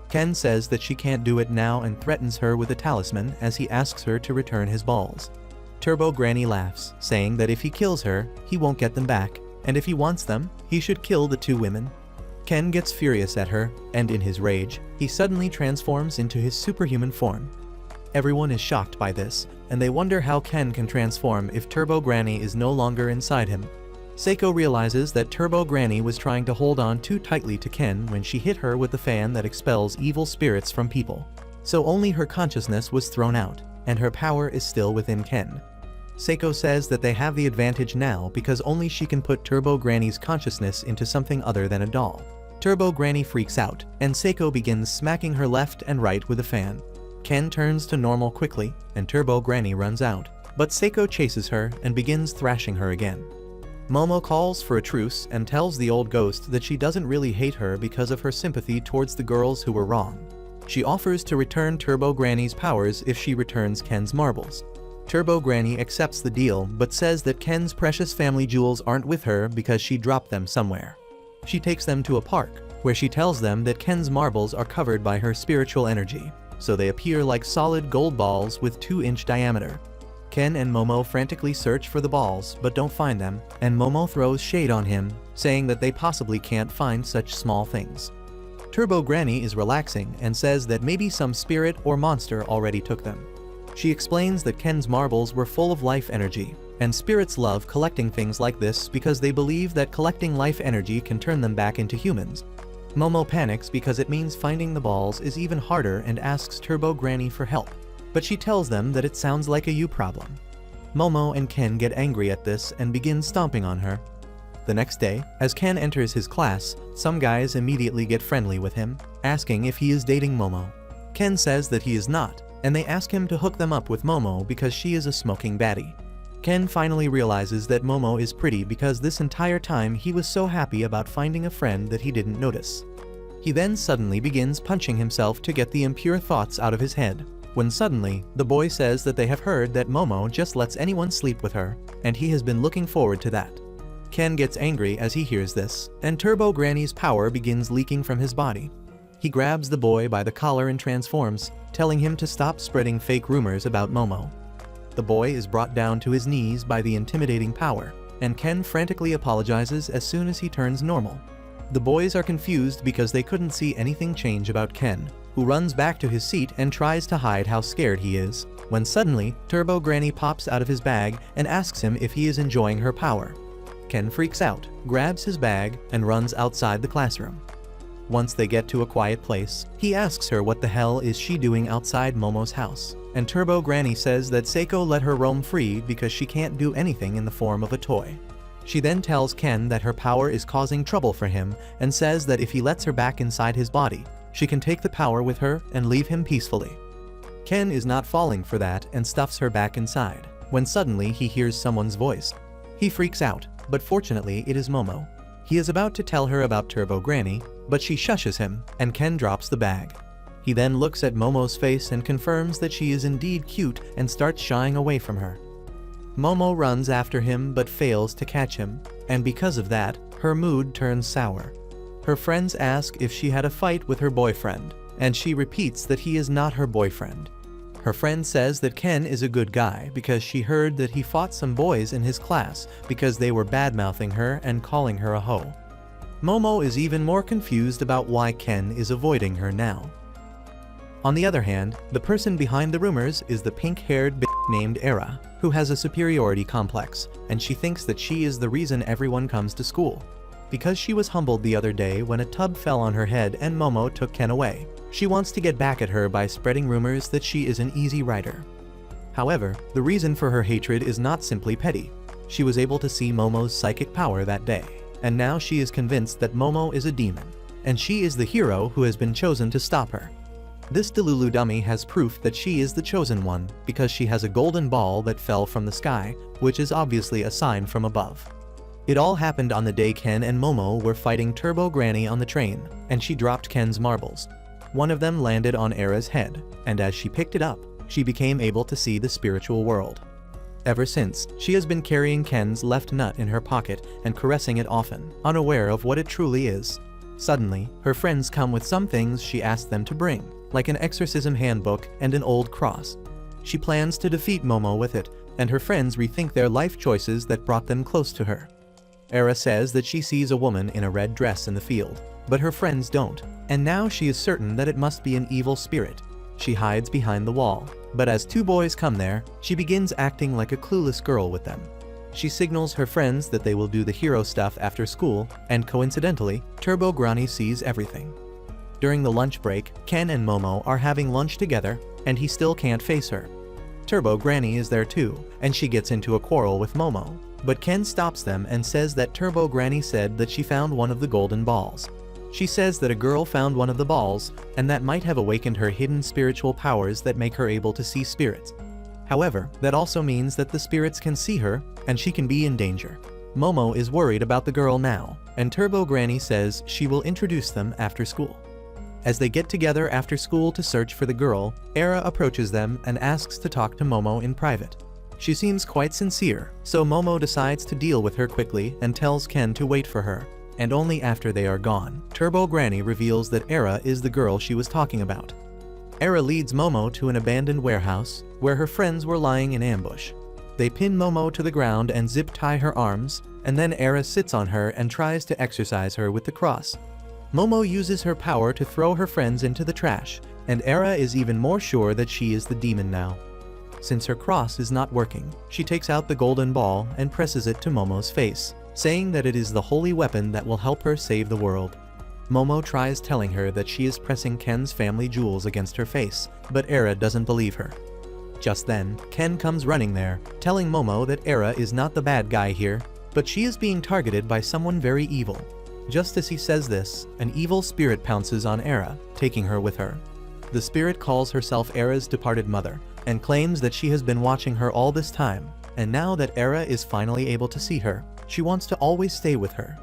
Ken says that she can't do it now and threatens her with a talisman as he asks her to return his balls. Turbo Granny laughs, saying that if he kills her, he won't get them back, and if he wants them, he should kill the two women. Ken gets furious at her, and in his rage, he suddenly transforms into his superhuman form. Everyone is shocked by this, and they wonder how Ken can transform if Turbo Granny is no longer inside him. Seiko realizes that Turbo Granny was trying to hold on too tightly to Ken when she hit her with the fan that expels evil spirits from people. So only her consciousness was thrown out, and her power is still within Ken. Seiko says that they have the advantage now because only she can put Turbo Granny's consciousness into something other than a doll. Turbo Granny freaks out, and Seiko begins smacking her left and right with a fan. Ken turns to normal quickly, and Turbo Granny runs out, but Seiko chases her and begins thrashing her again. Momo calls for a truce and tells the old ghost that she doesn't really hate her because of her sympathy towards the girls who were wrong. She offers to return Turbo Granny's powers if she returns Ken's marbles. Turbo Granny accepts the deal but says that Ken's precious family jewels aren't with her because she dropped them somewhere. She takes them to a park, where she tells them that Ken's marbles are covered by her spiritual energy, so they appear like solid gold balls with 2-inch diameter. Ken and Momo frantically search for the balls but don't find them, and Momo throws shade on him, saying that they possibly can't find such small things. Turbo Granny is relaxing and says that maybe some spirit or monster already took them. She explains that Ken's marbles were full of life energy, and spirits love collecting things like this because they believe that collecting life energy can turn them back into humans. Momo panics because it means finding the balls is even harder and asks Turbo Granny for help, but she tells them that it sounds like a you problem. Momo and Ken get angry at this and begin stomping on her. The next day, as Ken enters his class, some guys immediately get friendly with him, asking if he is dating Momo. Ken says that he is not, and they ask him to hook them up with Momo because she is a smoking baddie. Ken finally realizes that Momo is pretty because this entire time he was so happy about finding a friend that he didn't notice. He then suddenly begins punching himself to get the impure thoughts out of his head, when suddenly, the boy says that they have heard that Momo just lets anyone sleep with her, and he has been looking forward to that. Ken gets angry as he hears this, and Turbo Granny's power begins leaking from his body. He grabs the boy by the collar and transforms, telling him to stop spreading fake rumors about Momo. The boy is brought down to his knees by the intimidating power, and Ken frantically apologizes as soon as he turns normal. The boys are confused because they couldn't see anything change about Ken, who runs back to his seat and tries to hide how scared he is, when suddenly, Turbo Granny pops out of his bag and asks him if he is enjoying her power. Ken freaks out, grabs his bag, and runs outside the classroom. Once they get to a quiet place, he asks her what the hell is she doing outside Momo's house, and Turbo Granny says that Seiko let her roam free because she can't do anything in the form of a toy. She then tells Ken that her power is causing trouble for him and says that if he lets her back inside his body, she can take the power with her and leave him peacefully. Ken is not falling for that and stuffs her back inside, when suddenly he hears someone's voice. He freaks out, but fortunately it is Momo. He is about to tell her about Turbo Granny, but she shushes him, and Ken drops the bag. He then looks at Momo's face and confirms that she is indeed cute and starts shying away from her. Momo runs after him but fails to catch him, and because of that, her mood turns sour. Her friends ask if she had a fight with her boyfriend, and she repeats that he is not her boyfriend. Her friend says that Ken is a good guy because she heard that he fought some boys in his class because they were bad-mouthing her and calling her a hoe. Momo is even more confused about why Ken is avoiding her now. On the other hand, the person behind the rumors is the pink-haired bitch named Era, who has a superiority complex, and she thinks that she is the reason everyone comes to school. Because she was humbled the other day when a tub fell on her head and Momo took Ken away, she wants to get back at her by spreading rumors that she is an easy rider. However, the reason for her hatred is not simply petty. She was able to see Momo's psychic power that day, and now she is convinced that Momo is a demon, and she is the hero who has been chosen to stop her. This Delulu dummy has proof that she is the chosen one because she has a golden ball that fell from the sky, which is obviously a sign from above. It all happened on the day Ken and Momo were fighting Turbo Granny on the train, and she dropped Ken's marbles. One of them landed on Era's head, and as she picked it up, she became able to see the spiritual world. Ever since, she has been carrying Ken's left nut in her pocket and caressing it often, unaware of what it truly is. Suddenly, her friends come with some things she asked them to bring, like an exorcism handbook and an old cross. She plans to defeat Momo with it, and her friends rethink their life choices that brought them close to her. Era says that she sees a woman in a red dress in the field, but her friends don't, and now she is certain that it must be an evil spirit. She hides behind the wall, but as two boys come there, she begins acting like a clueless girl with them. She signals her friends that they will do the hero stuff after school, and coincidentally, Turbo Granny sees everything. During the lunch break, Ken and Momo are having lunch together, and he still can't face her. Turbo Granny is there too, and she gets into a quarrel with Momo, but Ken stops them and says that Turbo Granny said that she found one of the golden balls. She says that a girl found one of the balls, and that might have awakened her hidden spiritual powers that make her able to see spirits. However, that also means that the spirits can see her, and she can be in danger. Momo is worried about the girl now, and Turbo Granny says she will introduce them after school. As they get together after school to search for the girl, Era approaches them and asks to talk to Momo in private. She seems quite sincere, so Momo decides to deal with her quickly and tells Ken to wait for her. And only after they are gone, Turbo Granny reveals that Era is the girl she was talking about. Era leads Momo to an abandoned warehouse, where her friends were lying in ambush. They pin Momo to the ground and zip-tie her arms, and then Era sits on her and tries to exorcise her with the cross. Momo uses her power to throw her friends into the trash, and Era is even more sure that she is the demon now. Since her cross is not working, she takes out the golden ball and presses it to Momo's face, saying that it is the holy weapon that will help her save the world. Momo tries telling her that she is pressing Ken's family jewels against her face, but Era doesn't believe her. Just then, Ken comes running there, telling Momo that Era is not the bad guy here, but she is being targeted by someone very evil. Just as he says this, an evil spirit pounces on Era, taking her with her. The spirit calls herself Era's departed mother, and claims that she has been watching her all this time, and now that Era is finally able to see her, she wants to always stay with her.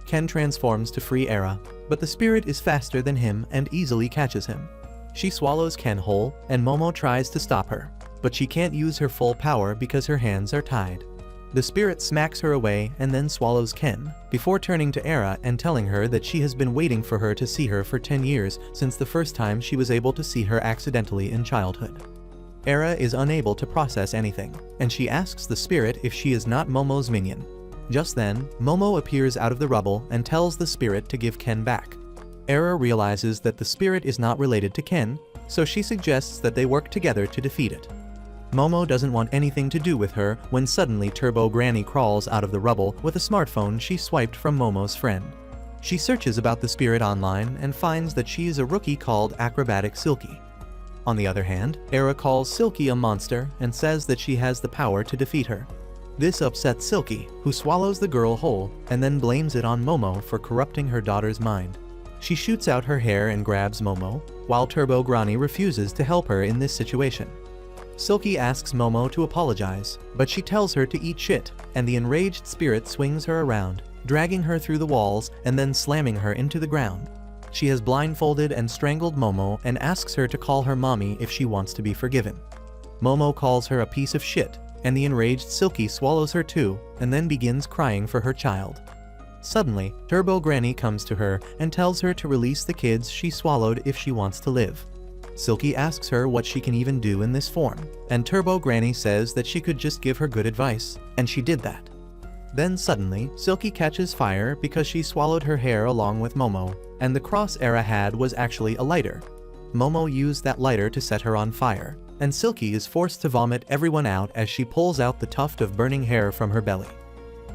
Ken transforms to free Era, but the spirit is faster than him and easily catches him. She swallows Ken whole, and Momo tries to stop her, but she can't use her full power because her hands are tied. The spirit smacks her away and then swallows Ken, before turning to Era and telling her that she has been waiting for her to see her for 10 years since the first time she was able to see her accidentally in childhood. Era is unable to process anything, and she asks the spirit if she is not Momo's minion. Just then, Momo appears out of the rubble and tells the spirit to give Ken back. Era realizes that the spirit is not related to Ken, so she suggests that they work together to defeat it. Momo doesn't want anything to do with her when suddenly Turbo Granny crawls out of the rubble with a smartphone she swiped from Momo's friend. She searches about the spirit online and finds that she is a rookie called Acrobatic Silky. On the other hand, Era calls Silky a monster and says that she has the power to defeat her. This upsets Silky, who swallows the girl whole and then blames it on Momo for corrupting her daughter's mind. She shoots out her hair and grabs Momo, while Turbo Granny refuses to help her in this situation. Silky asks Momo to apologize, but she tells her to eat shit, and the enraged spirit swings her around, dragging her through the walls and then slamming her into the ground. She has blindfolded and strangled Momo and asks her to call her mommy if she wants to be forgiven. Momo calls her a piece of shit, and the enraged Silky swallows her too, and then begins crying for her child. Suddenly, Turbo Granny comes to her and tells her to release the kids she swallowed if she wants to live. Silky asks her what she can even do in this form, and Turbo Granny says that she could just give her good advice, and she did that. Then suddenly, Silky catches fire because she swallowed her hair along with Momo, and the cross Era had was actually a lighter. Momo used that lighter to set her on fire, and Silky is forced to vomit everyone out as she pulls out the tuft of burning hair from her belly.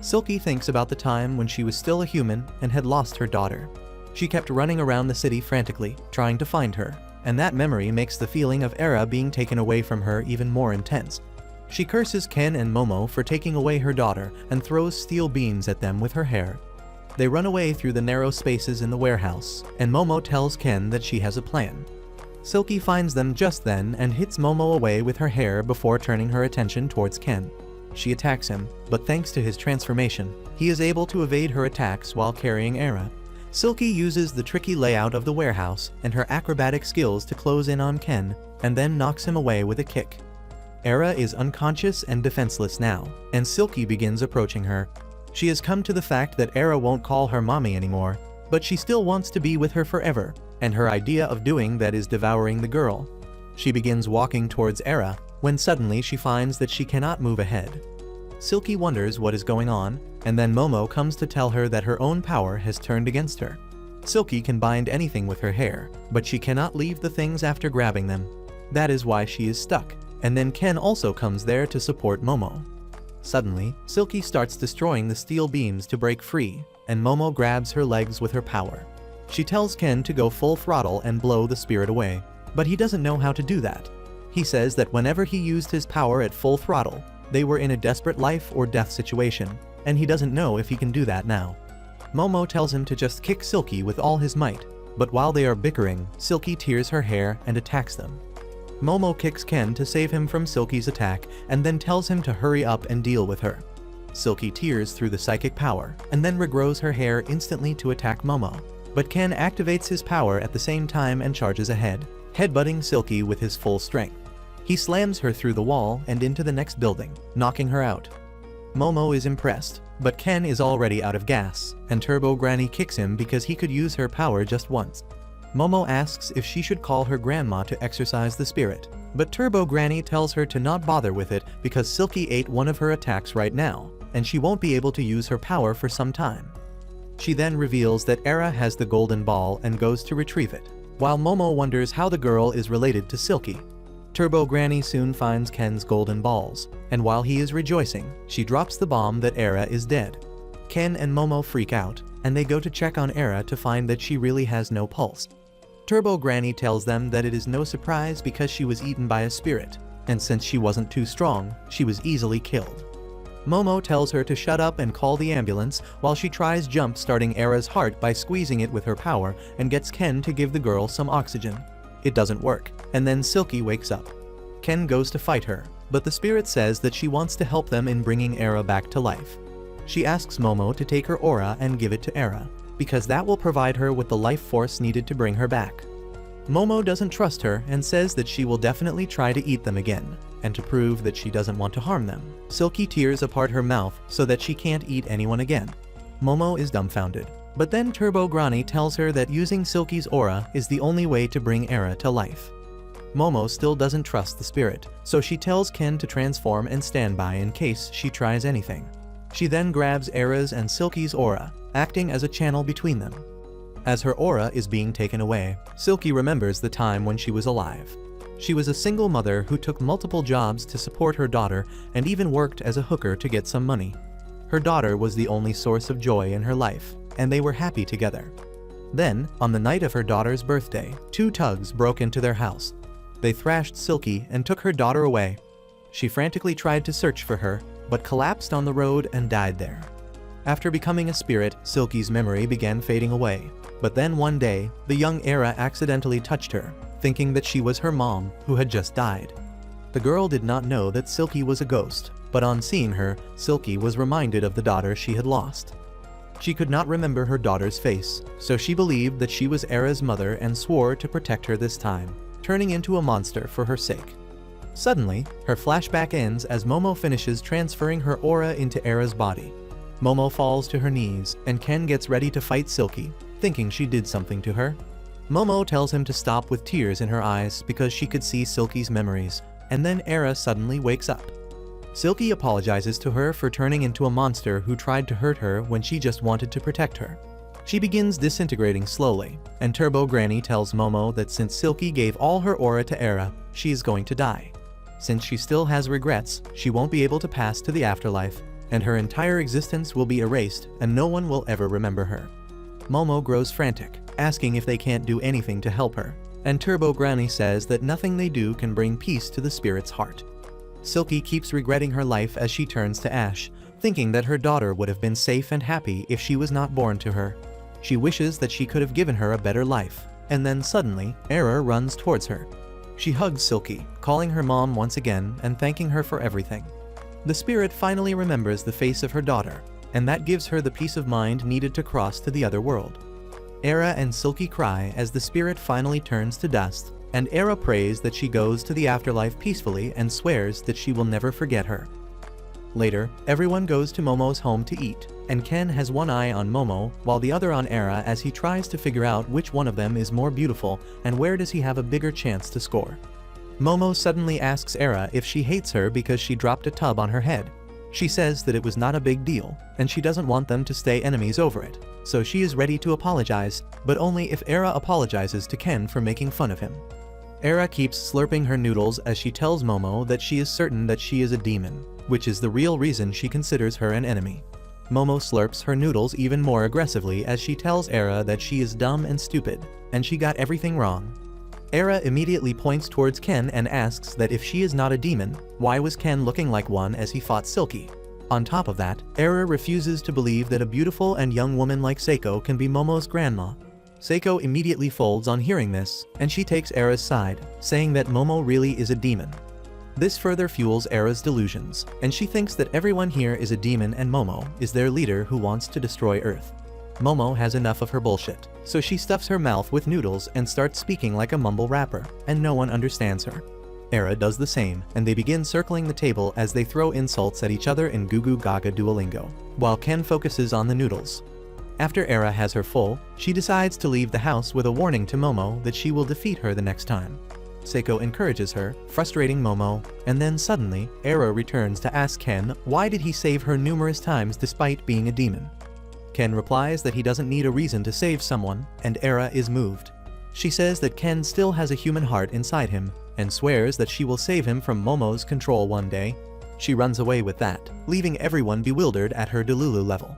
Silky thinks about the time when she was still a human and had lost her daughter. She kept running around the city frantically, trying to find her, and that memory makes the feeling of Era being taken away from her even more intense. She curses Ken and Momo for taking away her daughter and throws steel beams at them with her hair. They run away through the narrow spaces in the warehouse, and Momo tells Ken that she has a plan. Silky finds them just then and hits Momo away with her hair before turning her attention towards Ken. She attacks him, but thanks to his transformation, he is able to evade her attacks while carrying Era. Silky uses the tricky layout of the warehouse and her acrobatic skills to close in on Ken, and then knocks him away with a kick. Era is unconscious and defenseless now, and Silky begins approaching her. She has come to the fact that Era won't call her mommy anymore, but she still wants to be with her forever, and her idea of doing that is devouring the girl. She begins walking towards Era, when suddenly she finds that she cannot move ahead. Silky wonders what is going on, and then Momo comes to tell her that her own power has turned against her. Silky can bind anything with her hair, but she cannot leave the things after grabbing them. That is why she is stuck, and then Ken also comes there to support Momo. Suddenly, Silky starts destroying the steel beams to break free, and Momo grabs her legs with her power. She tells Ken to go full throttle and blow the spirit away, but he doesn't know how to do that. He says that whenever he used his power at full throttle, they were in a desperate life or death situation, and he doesn't know if he can do that now. Momo tells him to just kick Silky with all his might, but while they are bickering, Silky tears her hair and attacks them. Momo kicks Ken to save him from Silky's attack and then tells him to hurry up and deal with her. Silky tears through the psychic power and then regrows her hair instantly to attack Momo, but Ken activates his power at the same time and charges ahead, headbutting Silky with his full strength. He slams her through the wall and into the next building, knocking her out. Momo is impressed, but Ken is already out of gas, and Turbo Granny kicks him because he could use her power just once. Momo asks if she should call her grandma to exorcise the spirit, but Turbo Granny tells her to not bother with it because Silky ate one of her attacks right now, and she won't be able to use her power for some time. She then reveals that Era has the golden ball and goes to retrieve it, while Momo wonders how the girl is related to Silky. Turbo Granny soon finds Ken's golden balls, and while he is rejoicing, she drops the bomb that Era is dead. Ken and Momo freak out, and they go to check on Era to find that she really has no pulse. Turbo Granny tells them that it is no surprise because she was eaten by a spirit, and since she wasn't too strong, she was easily killed. Momo tells her to shut up and call the ambulance while she tries jump-starting Era's heart by squeezing it with her power and gets Ken to give the girl some oxygen. It doesn't work, and then Silky wakes up. Ken goes to fight her, but the spirit says that she wants to help them in bringing Era back to life. She asks Momo to take her aura and give it to Era, because that will provide her with the life force needed to bring her back. Momo doesn't trust her and says that she will definitely try to eat them again, and to prove that she doesn't want to harm them, Silky tears apart her mouth so that she can't eat anyone again. Momo is dumbfounded, but then Turbo Granny tells her that using Silky's aura is the only way to bring Era to life. Momo still doesn't trust the spirit, so she tells Ken to transform and stand by in case she tries anything. She then grabs Era's and Silky's aura, acting as a channel between them. As her aura is being taken away, Silky remembers the time when she was alive. She was a single mother who took multiple jobs to support her daughter and even worked as a hooker to get some money. Her daughter was the only source of joy in her life, and they were happy together. Then, on the night of her daughter's birthday, two thugs broke into their house. They thrashed Silky and took her daughter away. She frantically tried to search for her, but collapsed on the road and died there. After becoming a spirit, Silky's memory began fading away. But then one day, the young Era accidentally touched her, thinking that she was her mom, who had just died. The girl did not know that Silky was a ghost, but on seeing her, Silky was reminded of the daughter she had lost. She could not remember her daughter's face, so she believed that she was Era's mother and swore to protect her this time, turning into a monster for her sake. Suddenly, her flashback ends as Momo finishes transferring her aura into Era's body. Momo falls to her knees, and Ken gets ready to fight Silky, thinking she did something to her. Momo tells him to stop with tears in her eyes because she could see Silky's memories, and then Era suddenly wakes up. Silky apologizes to her for turning into a monster who tried to hurt her when she just wanted to protect her. She begins disintegrating slowly, and Turbo Granny tells Momo that since Silky gave all her aura to Era, she is going to die. Since she still has regrets, she won't be able to pass to the afterlife, and her entire existence will be erased and no one will ever remember her. Momo grows frantic, asking if they can't do anything to help her, and Turbo Granny says that nothing they do can bring peace to the spirit's heart. Silky keeps regretting her life as she turns to ash, thinking that her daughter would have been safe and happy if she was not born to her. She wishes that she could have given her a better life, and then suddenly, Era runs towards her. She hugs Silky, calling her mom once again and thanking her for everything. The spirit finally remembers the face of her daughter, and that gives her the peace of mind needed to cross to the other world. Era and Silky cry as the spirit finally turns to dust, and Era prays that she goes to the afterlife peacefully and swears that she will never forget her. Later, everyone goes to Momo's home to eat, and Ken has one eye on Momo while the other on Era as he tries to figure out which one of them is more beautiful and where does he have a bigger chance to score. Momo suddenly asks Era if she hates her because she dropped a tub on her head. She says that it was not a big deal, and she doesn't want them to stay enemies over it, so she is ready to apologize, but only if Era apologizes to Ken for making fun of him. Era keeps slurping her noodles as she tells Momo that she is certain that she is a demon, which is the real reason she considers her an enemy. Momo slurps her noodles even more aggressively as she tells Era that she is dumb and stupid, and she got everything wrong. Era immediately points towards Ken and asks that if she is not a demon, why was Ken looking like one as he fought Silky? On top of that, Era refuses to believe that a beautiful and young woman like Seiko can be Momo's grandma. Seiko immediately folds on hearing this, and she takes Era's side, saying that Momo really is a demon. This further fuels Era's delusions, and she thinks that everyone here is a demon and Momo is their leader who wants to destroy Earth. Momo has enough of her bullshit, so she stuffs her mouth with noodles and starts speaking like a mumble rapper, and no one understands her. Era does the same, and they begin circling the table as they throw insults at each other in Goo Goo Gaga Duolingo, while Ken focuses on the noodles. After Era has her full, she decides to leave the house with a warning to Momo that she will defeat her the next time. Seiko encourages her, frustrating Momo, and then suddenly, Era returns to ask Ken why did he save her numerous times despite being a demon. Ken replies that he doesn't need a reason to save someone, and Era is moved. She says that Ken still has a human heart inside him, and swears that she will save him from Momo's control one day. She runs away with that, leaving everyone bewildered at her Delulu level.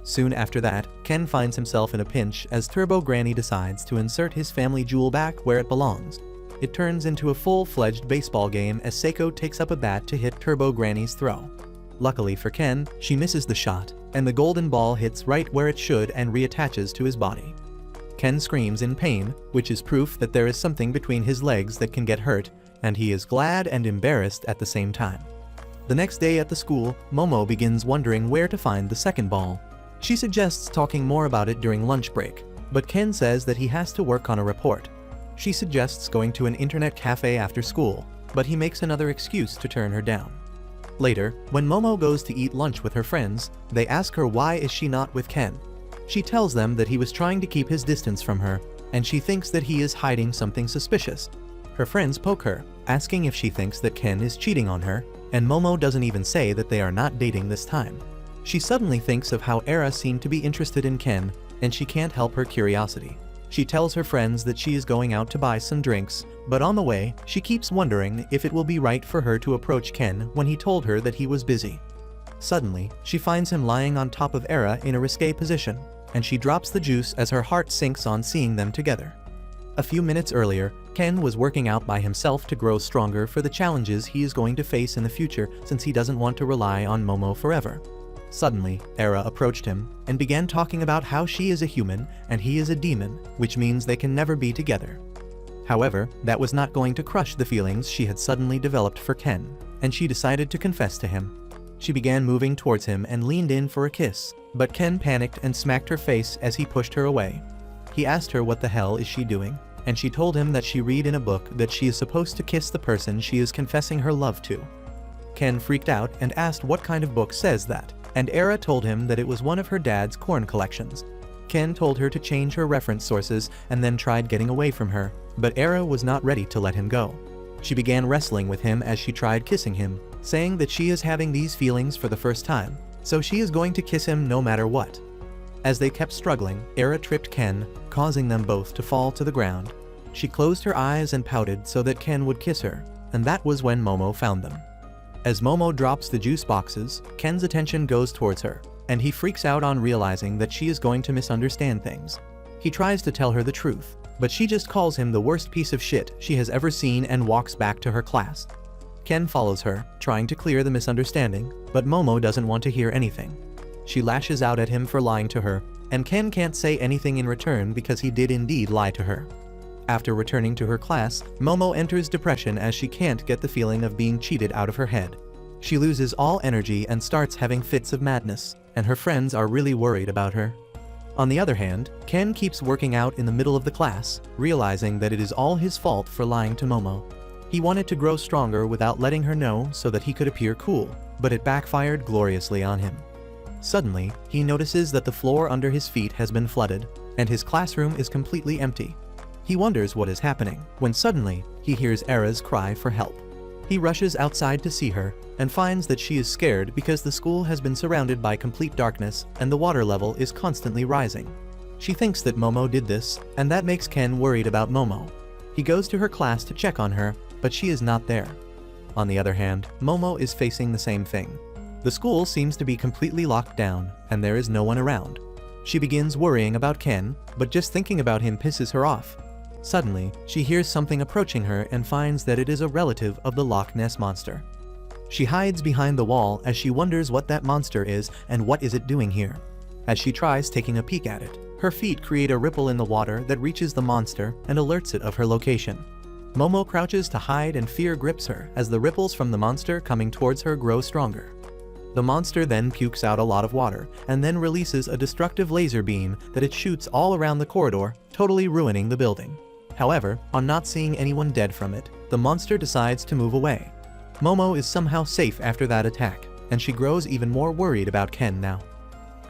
Soon after that, Ken finds himself in a pinch as Turbo Granny decides to insert his family jewel back where it belongs. It turns into a full-fledged baseball game as Seiko takes up a bat to hit Turbo Granny's throw. Luckily for Ken, she misses the shot, and the golden ball hits right where it should and reattaches to his body. Ken screams in pain, which is proof that there is something between his legs that can get hurt, and he is glad and embarrassed at the same time. The next day at the school, Momo begins wondering where to find the second ball. She suggests talking more about it during lunch break, but Ken says that he has to work on a report. She suggests going to an internet cafe after school, but he makes another excuse to turn her down. Later, when Momo goes to eat lunch with her friends, they ask her why is she not with Ken. She tells them that he was trying to keep his distance from her, and she thinks that he is hiding something suspicious. Her friends poke her, asking if she thinks that Ken is cheating on her, and Momo doesn't even say that they are not dating this time. She suddenly thinks of how Era seemed to be interested in Ken, and she can't help her curiosity. She tells her friends that she is going out to buy some drinks, but on the way, she keeps wondering if it will be right for her to approach Ken when he told her that he was busy. Suddenly, she finds him lying on top of Era in a risque position, and she drops the juice as her heart sinks on seeing them together. A few minutes earlier, Ken was working out by himself to grow stronger for the challenges he is going to face in the future since he doesn't want to rely on Momo forever. Suddenly, Era approached him and began talking about how she is a human and he is a demon, which means they can never be together. However, that was not going to crush the feelings she had suddenly developed for Ken, and she decided to confess to him. She began moving towards him and leaned in for a kiss, but Ken panicked and smacked her face as he pushed her away. He asked her what the hell is she doing, and she told him that she read in a book that she is supposed to kiss the person she is confessing her love to. Ken freaked out and asked what kind of book says that, and Era told him that it was one of her dad's corn collections. Ken told her to change her reference sources and then tried getting away from her, but Era was not ready to let him go. She began wrestling with him as she tried kissing him, saying that she is having these feelings for the first time, so she is going to kiss him no matter what. As they kept struggling, Era tripped Ken, causing them both to fall to the ground. She closed her eyes and pouted so that Ken would kiss her, and that was when Momo found them. As Momo drops the juice boxes, Ken's attention goes towards her, and he freaks out on realizing that she is going to misunderstand things. He tries to tell her the truth, but she just calls him the worst piece of shit she has ever seen and walks back to her class. Ken follows her, trying to clear the misunderstanding, but Momo doesn't want to hear anything. She lashes out at him for lying to her, and Ken can't say anything in return because he did indeed lie to her. After returning to her class, Momo enters depression as she can't get the feeling of being cheated out of her head. She loses all energy and starts having fits of madness, and her friends are really worried about her. On the other hand, Ken keeps working out in the middle of the class, realizing that it is all his fault for lying to Momo. He wanted to grow stronger without letting her know so that he could appear cool, but it backfired gloriously on him. Suddenly, he notices that the floor under his feet has been flooded, and his classroom is completely empty. He wonders what is happening, when suddenly, he hears Era's cry for help. He rushes outside to see her, and finds that she is scared because the school has been surrounded by complete darkness and the water level is constantly rising. She thinks that Momo did this, and that makes Ken worried about Momo. He goes to her class to check on her, but she is not there. On the other hand, Momo is facing the same thing. The school seems to be completely locked down, and there is no one around. She begins worrying about Ken, but just thinking about him pisses her off. Suddenly, she hears something approaching her and finds that it is a relative of the Loch Ness Monster. She hides behind the wall as she wonders what that monster is and what is it doing here. As she tries taking a peek at it, her feet create a ripple in the water that reaches the monster and alerts it of her location. Momo crouches to hide and fear grips her as the ripples from the monster coming towards her grow stronger. The monster then pukes out a lot of water and then releases a destructive laser beam that it shoots all around the corridor, totally ruining the building. However, on not seeing anyone dead from it, the monster decides to move away. Momo is somehow safe after that attack, and she grows even more worried about Ken now.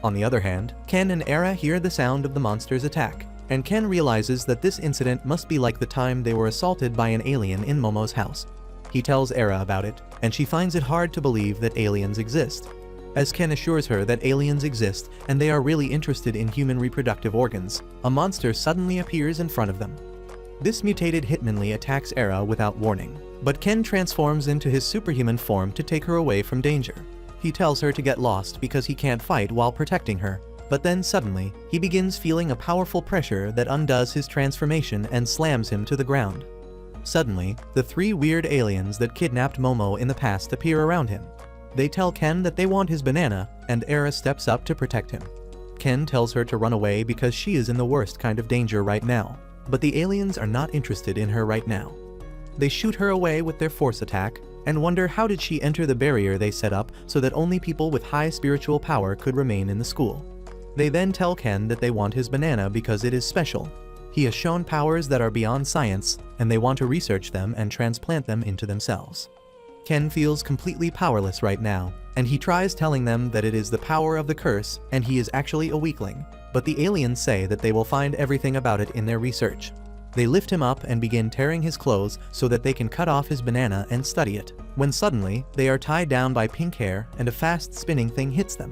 On the other hand, Ken and Era hear the sound of the monster's attack, and Ken realizes that this incident must be like the time they were assaulted by an alien in Momo's house. He tells Era about it, and she finds it hard to believe that aliens exist. As Ken assures her that aliens exist and they are really interested in human reproductive organs, a monster suddenly appears in front of them. This mutated Hitmonlee attacks Era without warning, but Ken transforms into his superhuman form to take her away from danger. He tells her to get lost because he can't fight while protecting her, but then suddenly, he begins feeling a powerful pressure that undoes his transformation and slams him to the ground. Suddenly, the three weird aliens that kidnapped Momo in the past appear around him. They tell Ken that they want his banana, and Era steps up to protect him. Ken tells her to run away because she is in the worst kind of danger right now. But the aliens are not interested in her right now. They shoot her away with their force attack, and wonder how did she enter the barrier they set up so that only people with high spiritual power could remain in the school. They then tell Ken that they want his banana because it is special. He has shown powers that are beyond science, and they want to research them and transplant them into themselves. Ken feels completely powerless right now, and he tries telling them that it is the power of the curse and he is actually a weakling. But the aliens say that they will find everything about it in their research. They lift him up and begin tearing his clothes so that they can cut off his banana and study it, when suddenly, they are tied down by pink hair and a fast spinning thing hits them.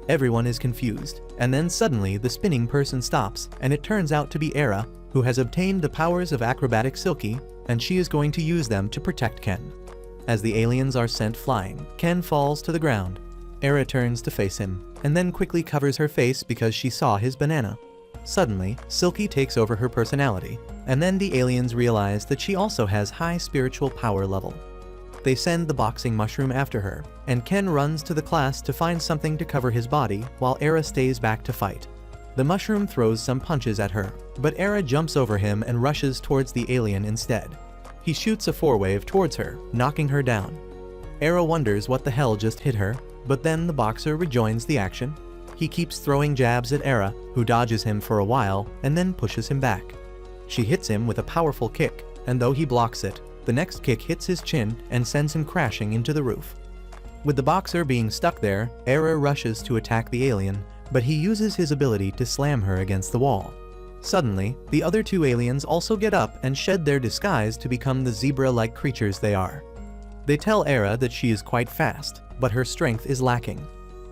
Everyone is confused, and then suddenly the spinning person stops, and it turns out to be Era, who has obtained the powers of acrobatic Silky, and she is going to use them to protect Ken. As the aliens are sent flying, Ken falls to the ground. Era turns to face him, and then quickly covers her face because she saw his banana. Suddenly, Silky takes over her personality, and then the aliens realize that she also has high spiritual power level. They send the boxing mushroom after her, and Ken runs to the class to find something to cover his body while Era stays back to fight. The mushroom throws some punches at her, but Era jumps over him and rushes towards the alien instead. He shoots a forewave towards her, knocking her down. Era wonders what the hell just hit her, but then the boxer rejoins the action. He keeps throwing jabs at Era, who dodges him for a while and then pushes him back. She hits him with a powerful kick, and though he blocks it, the next kick hits his chin and sends him crashing into the roof. With the boxer being stuck there, Era rushes to attack the alien, but he uses his ability to slam her against the wall. Suddenly, the other two aliens also get up and shed their disguise to become the zebra-like creatures they are. They tell Era that she is quite fast, but her strength is lacking.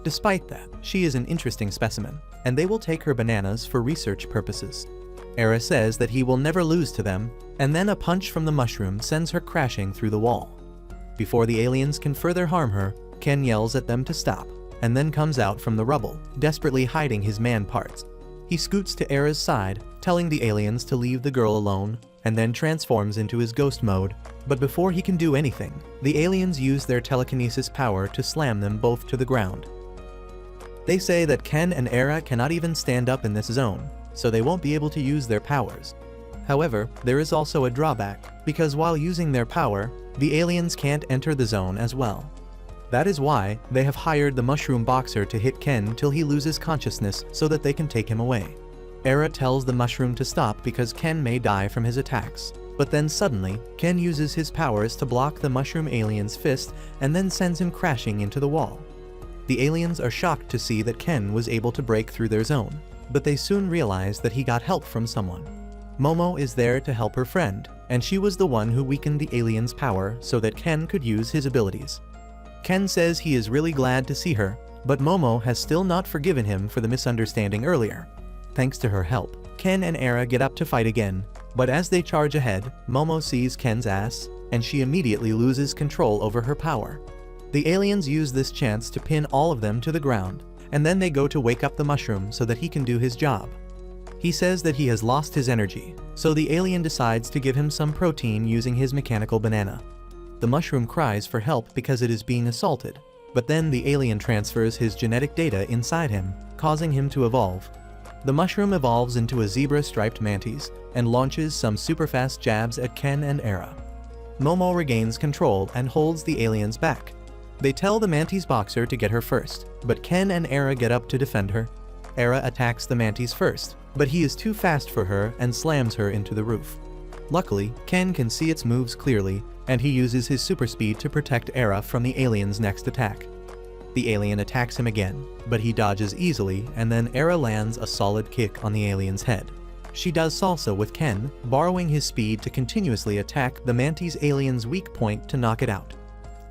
Despite that, she is an interesting specimen, and they will take her bananas for research purposes. Era says that he will never lose to them, and then a punch from the mushroom sends her crashing through the wall. Before the aliens can further harm her, Ken yells at them to stop, and then comes out from the rubble, desperately hiding his man parts. He scoots to Era's side, telling the aliens to leave the girl alone, and then transforms into his ghost mode. But before he can do anything, the aliens use their telekinesis power to slam them both to the ground. They say that Ken and Era cannot even stand up in this zone, so they won't be able to use their powers. However, there is also a drawback, because while using their power, the aliens can't enter the zone as well. That is why they have hired the mushroom boxer to hit Ken till he loses consciousness so that they can take him away. Era tells the mushroom to stop because Ken may die from his attacks. But then suddenly, Ken uses his powers to block the mushroom alien's fist and then sends him crashing into the wall. The aliens are shocked to see that Ken was able to break through their zone, but they soon realize that he got help from someone. Momo is there to help her friend, and she was the one who weakened the alien's power so that Ken could use his abilities. Ken says he is really glad to see her, but Momo has still not forgiven him for the misunderstanding earlier. Thanks to her help, Ken and Era get up to fight again, but as they charge ahead, Momo sees Ken's ass, and she immediately loses control over her power. The aliens use this chance to pin all of them to the ground, and then they go to wake up the mushroom so that he can do his job. He says that he has lost his energy, so the alien decides to give him some protein using his mechanical banana. The mushroom cries for help because it is being assaulted, but then the alien transfers his genetic data inside him, causing him to evolve. The mushroom evolves into a zebra-striped mantis and launches some super-fast jabs at Ken and Era. Momo regains control and holds the aliens back. They tell the mantis boxer to get her first, but Ken and Era get up to defend her. Era attacks the mantis first, but he is too fast for her and slams her into the roof. Luckily, Ken can see its moves clearly, and he uses his super speed to protect Era from the alien's next attack. The alien attacks him again, but he dodges easily, and then Era lands a solid kick on the alien's head. She does salsa with Ken, borrowing his speed to continuously attack the mantis alien's weak point to knock it out.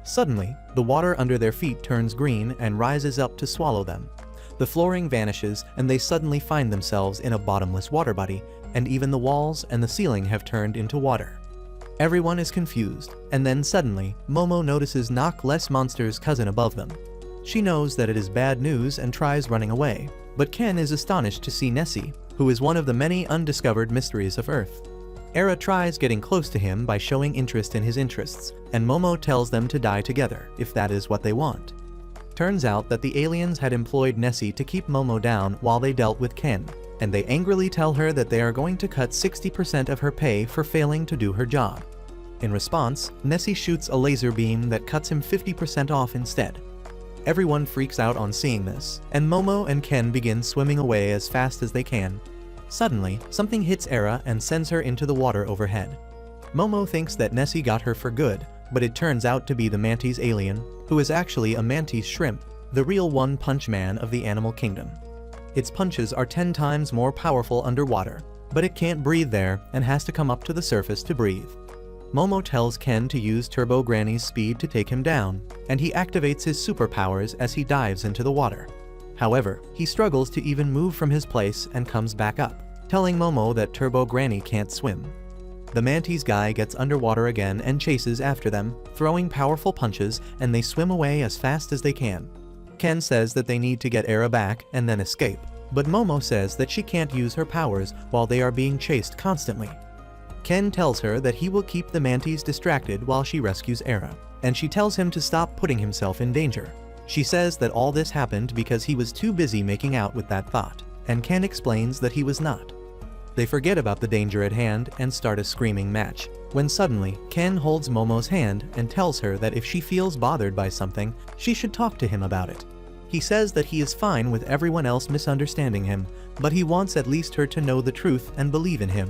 Suddenly, the water under their feet turns green and rises up to swallow them. The flooring vanishes, and they suddenly find themselves in a bottomless water body, and even the walls and the ceiling have turned into water. Everyone is confused, and then suddenly, Momo notices Knock Less Monster's cousin above them. She knows that it is bad news and tries running away, but Ken is astonished to see Nessie, who is one of the many undiscovered mysteries of Earth. Era tries getting close to him by showing interest in his interests, and Momo tells them to die together, if that is what they want. Turns out that the aliens had employed Nessie to keep Momo down while they dealt with Ken, and they angrily tell her that they are going to cut 60% of her pay for failing to do her job. In response, Nessie shoots a laser beam that cuts him 50% off instead. Everyone freaks out on seeing this, and Momo and Ken begin swimming away as fast as they can. Suddenly, something hits Era and sends her into the water overhead. Momo thinks that Nessie got her for good, but it turns out to be the mantis alien, who is actually a mantis shrimp, the real one-punch man of the animal kingdom. Its punches are 10 times more powerful underwater, but it can't breathe there and has to come up to the surface to breathe. Momo tells Ken to use Turbo Granny's speed to take him down, and he activates his superpowers as he dives into the water. However, he struggles to even move from his place and comes back up, telling Momo that Turbo Granny can't swim. The mantis guy gets underwater again and chases after them, throwing powerful punches, and they swim away as fast as they can. Ken says that they need to get Era back and then escape, but Momo says that she can't use her powers while they are being chased constantly. Ken tells her that he will keep the mantis distracted while she rescues Era, and she tells him to stop putting himself in danger. She says that all this happened because he was too busy making out with that thought, and Ken explains that he was not. They forget about the danger at hand and start a screaming match, when suddenly, Ken holds Momo's hand and tells her that if she feels bothered by something, she should talk to him about it. He says that he is fine with everyone else misunderstanding him, but he wants at least her to know the truth and believe in him.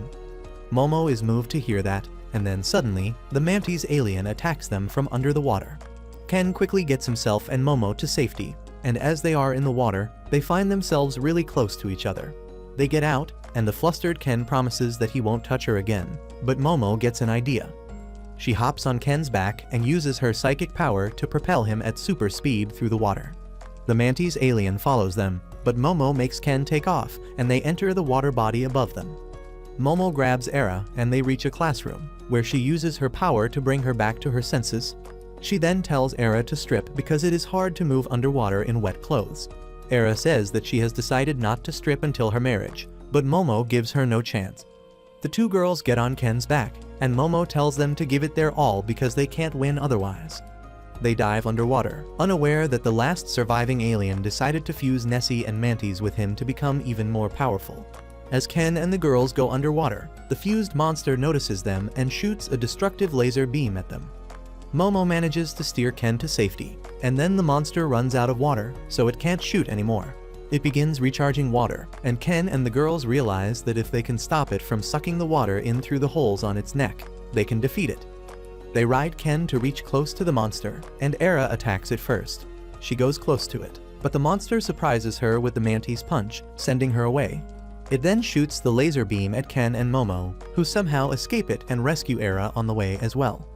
Momo is moved to hear that, and then suddenly, the mantis alien attacks them from under the water. Ken quickly gets himself and Momo to safety, and as they are in the water, They find themselves really close to each other. They get out, and the flustered Ken promises that he won't touch her again, but Momo gets an idea. She hops on Ken's back and uses her psychic power to propel him at super speed through the water. The Mantis alien follows them, but Momo makes Ken take off, and they enter the water body above them. Momo grabs Era, and they reach a classroom, where she uses her power to bring her back to her senses. She then tells Era to strip because it is hard to move underwater in wet clothes. Era says that she has decided not to strip until her marriage, but Momo gives her no chance. The two girls get on Ken's back, and Momo tells them to give it their all because they can't win otherwise. They dive underwater, unaware that the last surviving alien decided to fuse Nessie and Mantis with him to become even more powerful. As Ken and the girls go underwater, the fused monster notices them and shoots a destructive laser beam at them. Momo manages to steer Ken to safety, and then the monster runs out of water, so it can't shoot anymore. It begins recharging water, and Ken and the girls realize that if they can stop it from sucking the water in through the holes on its neck, they can defeat it. They ride Ken to reach close to the monster, and Era attacks it first. She goes close to it, but the monster surprises her with the Mantis punch, sending her away. It then shoots the laser beam at Ken and Momo, who somehow escape it and rescue Era on the way as well.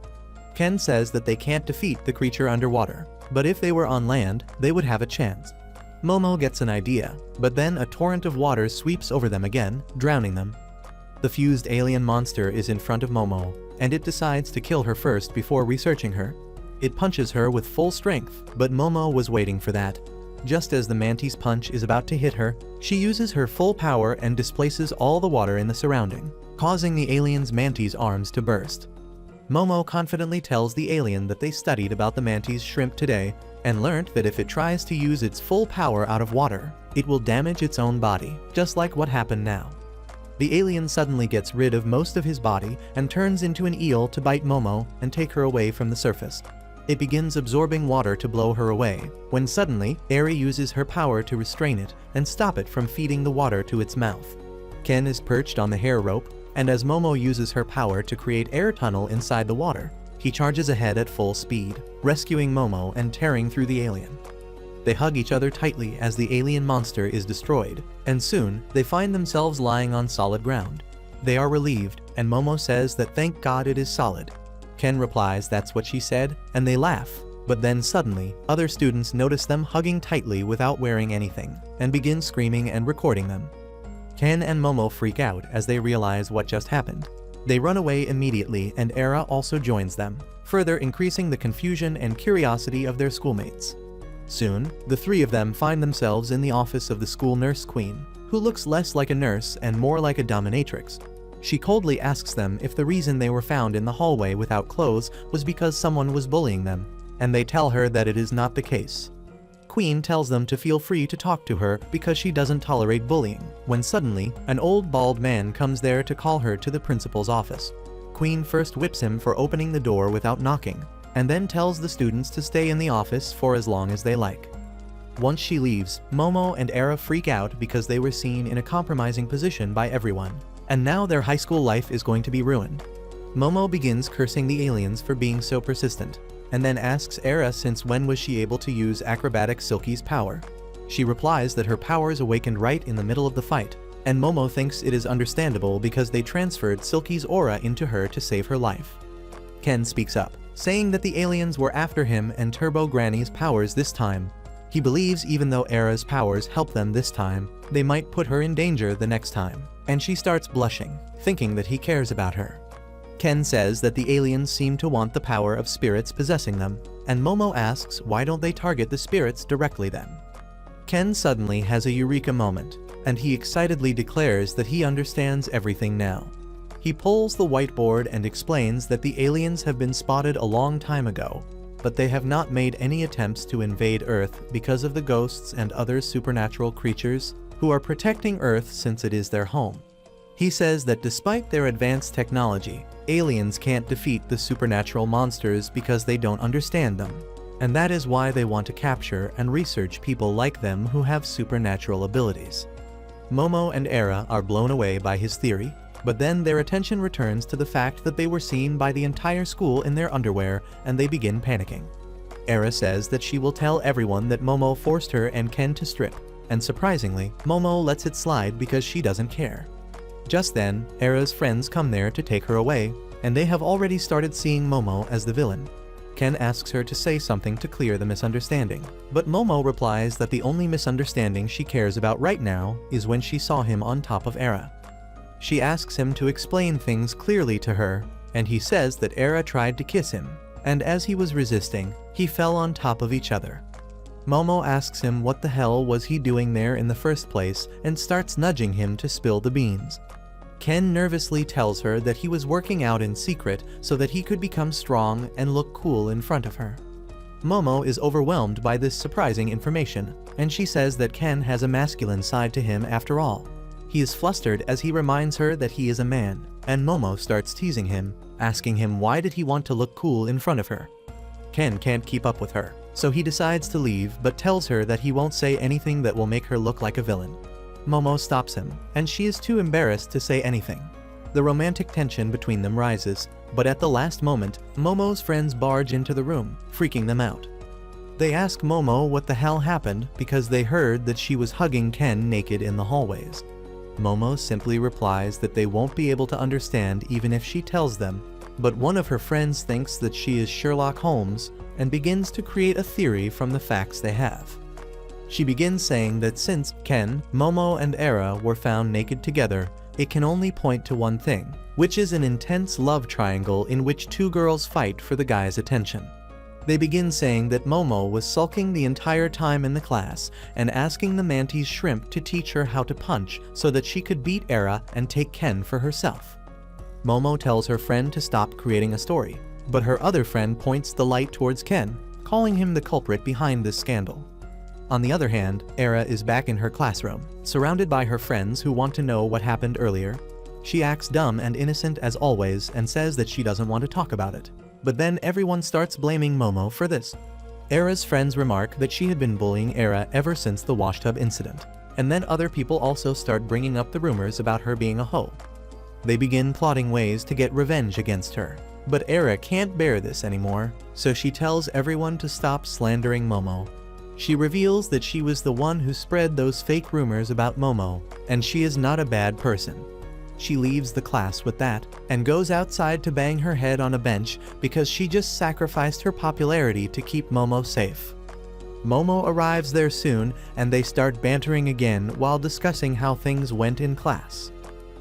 Ken says that they can't defeat the creature underwater, but if they were on land, they would have a chance. Momo gets an idea, but then a torrent of water sweeps over them again, drowning them. The fused alien monster is in front of Momo, and it decides to kill her first before researching her. It punches her with full strength, but Momo was waiting for that. Just as the Mantis punch is about to hit her, she uses her full power and displaces all the water in the surrounding, causing the alien's Mantis arms to burst. Momo confidently tells the alien that they studied about the Mantis shrimp today and learned that if it tries to use its full power out of water, it will damage its own body, just like what happened now. The alien suddenly gets rid of most of his body and turns into an eel to bite Momo and take her away from the surface. It begins absorbing water to blow her away, when suddenly, Eri uses her power to restrain it and stop it from feeding the water to its mouth. Ken is perched on the hair rope, and as Momo uses her power to create air tunnel inside the water, he charges ahead at full speed, rescuing Momo and tearing through the alien. They hug each other tightly as the alien monster is destroyed, and soon, they find themselves lying on solid ground. They are relieved, and Momo says that thank God it is solid. Ken replies that's what she said, and they laugh, but then suddenly, other students notice them hugging tightly without wearing anything, and begin screaming and recording them. Ken and Momo freak out as they realize what just happened. They run away immediately, and Era also joins them, further increasing the confusion and curiosity of their schoolmates. Soon, the three of them find themselves in the office of the school nurse queen, who looks less like a nurse and more like a dominatrix. She coldly asks them if the reason they were found in the hallway without clothes was because someone was bullying them, and they tell her that it is not the case. Queen tells them to feel free to talk to her because she doesn't tolerate bullying, when suddenly, an old bald man comes there to call her to the principal's office. Queen first whips him for opening the door without knocking, and then tells the students to stay in the office for as long as they like. Once she leaves, Momo and Era freak out because they were seen in a compromising position by everyone, and now their high school life is going to be ruined. Momo begins cursing the aliens for being so persistent, and then asks Era since when was she able to use acrobatic Silky's power. She replies that her powers awakened right in the middle of the fight, and Momo thinks it is understandable because they transferred Silky's aura into her to save her life. Ken speaks up, saying that the aliens were after him and Turbo Granny's powers this time. He believes even though Era's powers help them this time, they might put her in danger the next time, and she starts blushing, thinking that he cares about her. Ken says that the aliens seem to want the power of spirits possessing them, and Momo asks why don't they target the spirits directly then. Ken suddenly has a eureka moment, and he excitedly declares that he understands everything now. He pulls the whiteboard and explains that the aliens have been spotted a long time ago, but they have not made any attempts to invade Earth because of the ghosts and other supernatural creatures who are protecting Earth since it is their home. He says that despite their advanced technology, aliens can't defeat the supernatural monsters because they don't understand them, and that is why they want to capture and research people like them who have supernatural abilities. Momo and Era are blown away by his theory, but then their attention returns to the fact that they were seen by the entire school in their underwear, and they begin panicking. Era says that she will tell everyone that Momo forced her and Ken to strip, and surprisingly, Momo lets it slide because she doesn't care. Just then, Era's friends come there to take her away, and they have already started seeing Momo as the villain. Ken asks her to say something to clear the misunderstanding, but Momo replies that the only misunderstanding she cares about right now is when she saw him on top of Era. She asks him to explain things clearly to her, and he says that Era tried to kiss him, and as he was resisting, he fell on top of each other. Momo asks him what the hell was he doing there in the first place and starts nudging him to spill the beans. Ken nervously tells her that he was working out in secret so that he could become strong and look cool in front of her. Momo is overwhelmed by this surprising information, and she says that Ken has a masculine side to him after all. He is flustered as he reminds her that he is a man, and Momo starts teasing him, asking him why did he want to look cool in front of her. Ken can't keep up with her, so he decides to leave but tells her that he won't say anything that will make her look like a villain. Momo stops him, and she is too embarrassed to say anything. The romantic tension between them rises, but at the last moment, Momo's friends barge into the room, freaking them out. They ask Momo what the hell happened because they heard that she was hugging Ken naked in the hallways. Momo simply replies that they won't be able to understand even if she tells them, but one of her friends thinks that she is Sherlock Holmes and begins to create a theory from the facts they have. She begins saying that since Ken, Momo, and Era were found naked together, it can only point to one thing, which is an intense love triangle in which two girls fight for the guy's attention. They begin saying that Momo was sulking the entire time in the class and asking the Mantis shrimp to teach her how to punch so that she could beat Era and take Ken for herself. Momo tells her friend to stop creating a story, but her other friend points the light towards Ken, calling him the culprit behind this scandal. On the other hand, Era is back in her classroom, surrounded by her friends who want to know what happened earlier. She acts dumb and innocent as always and says that she doesn't want to talk about it. But then everyone starts blaming Momo for this. Era's friends remark that she had been bullying Era ever since the washtub incident, and then other people also start bringing up the rumors about her being a hoe. They begin plotting ways to get revenge against her, but Era can't bear this anymore, so she tells everyone to stop slandering Momo. She reveals that she was the one who spread those fake rumors about Momo, and she is not a bad person. She leaves the class with that, and goes outside to bang her head on a bench because she just sacrificed her popularity to keep Momo safe. Momo arrives there soon, and they start bantering again while discussing how things went in class.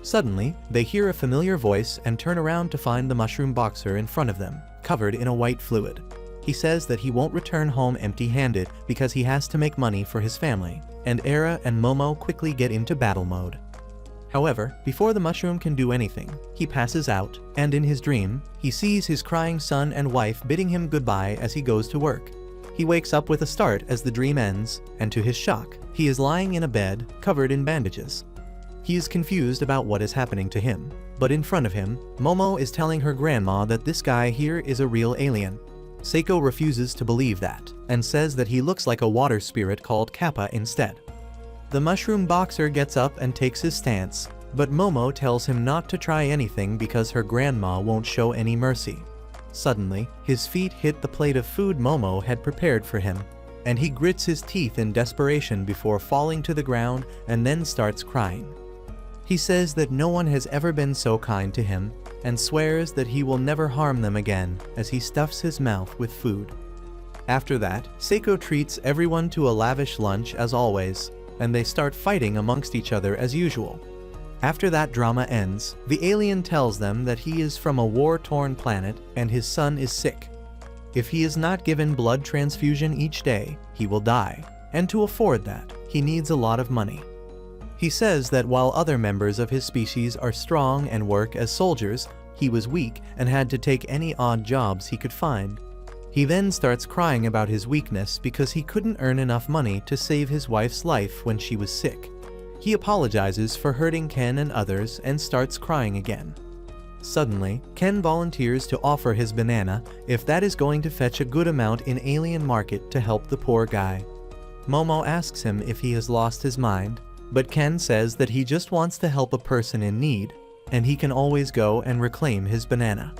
Suddenly, they hear a familiar voice and turn around to find the mushroom boxer in front of them, covered in a white fluid. He says that he won't return home empty-handed because he has to make money for his family, and Era and Momo quickly get into battle mode. However, before the mushroom can do anything, he passes out, and in his dream, he sees his crying son and wife bidding him goodbye as he goes to work. He wakes up with a start as the dream ends, and to his shock, he is lying in a bed, covered in bandages. He is confused about what is happening to him, but in front of him, Momo is telling her grandma that this guy here is a real alien. Seiko refuses to believe that, and says that he looks like a water spirit called Kappa instead. The mushroom boxer gets up and takes his stance, but Momo tells him not to try anything because her grandma won't show any mercy. Suddenly, his feet hit the plate of food Momo had prepared for him, and he grits his teeth in desperation before falling to the ground and then starts crying. He says that no one has ever been so kind to him, and swears that he will never harm them again as he stuffs his mouth with food. After that, Seiko treats everyone to a lavish lunch as always, and they start fighting amongst each other as usual. After that drama ends, the alien tells them that he is from a war-torn planet and his son is sick. If he is not given blood transfusion each day, he will die, and to afford that, he needs a lot of money. He says that while other members of his species are strong and work as soldiers, he was weak and had to take any odd jobs he could find. He then starts crying about his weakness because he couldn't earn enough money to save his wife's life when she was sick. He apologizes for hurting Ken and others and starts crying again. Suddenly, Ken volunteers to offer his banana if that is going to fetch a good amount in alien market to help the poor guy. Momo asks him if he has lost his mind, but Ken says that he just wants to help a person in need, and he can always go and reclaim his banana.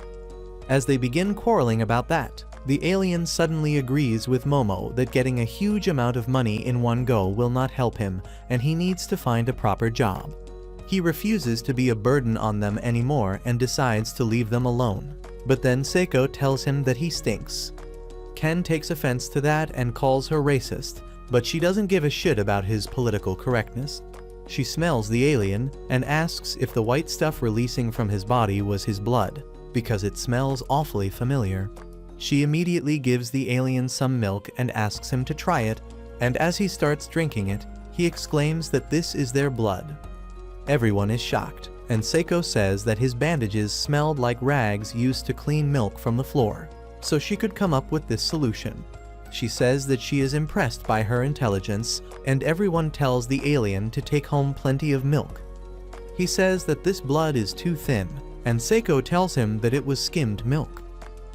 As they begin quarreling about that, The alien suddenly agrees with Momo that getting a huge amount of money in one go will not help him, and he needs to find a proper job. He refuses to be a burden on them anymore and decides to leave them alone. But then Seiko tells him that he stinks. Ken takes offense to that and calls her racist, but she doesn't give a shit about his political correctness. She smells the alien and asks if the white stuff releasing from his body was his blood, because it smells awfully familiar. She immediately gives the alien some milk and asks him to try it, and as he starts drinking it, he exclaims that this is their blood. Everyone is shocked, and Seiko says that his bandages smelled like rags used to clean milk from the floor, so she could come up with this solution. She says that she is impressed by her intelligence, and everyone tells the alien to take home plenty of milk. He says that this blood is too thin, and Seiko tells him that it was skimmed milk.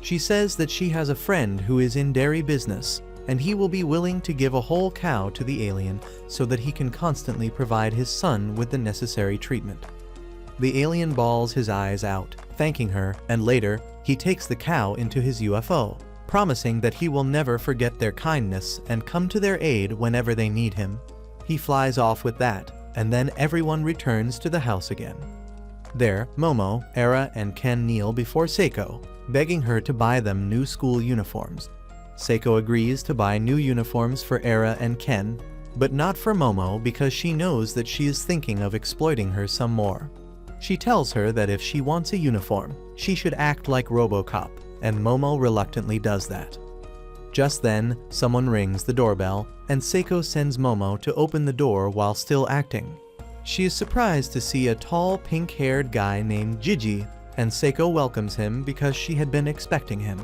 She says that she has a friend who is in dairy business, and he will be willing to give a whole cow to the alien so that he can constantly provide his son with the necessary treatment. The alien bawls his eyes out, thanking her, and later, he takes the cow into his UFO, promising that he will never forget their kindness and come to their aid whenever they need him. He flies off with that, and then everyone returns to the house again. There, Momo, Era, and Ken kneel before Seiko, begging her to buy them new school uniforms. Seiko agrees to buy new uniforms for Era and Ken, but not for Momo because she knows that she is thinking of exploiting her some more. She tells her that if she wants a uniform, she should act like RoboCop, and Momo reluctantly does that. Just then, someone rings the doorbell, and Seiko sends Momo to open the door while still acting. She is surprised to see a tall, pink-haired guy named Gigi, and Seiko welcomes him because she had been expecting him.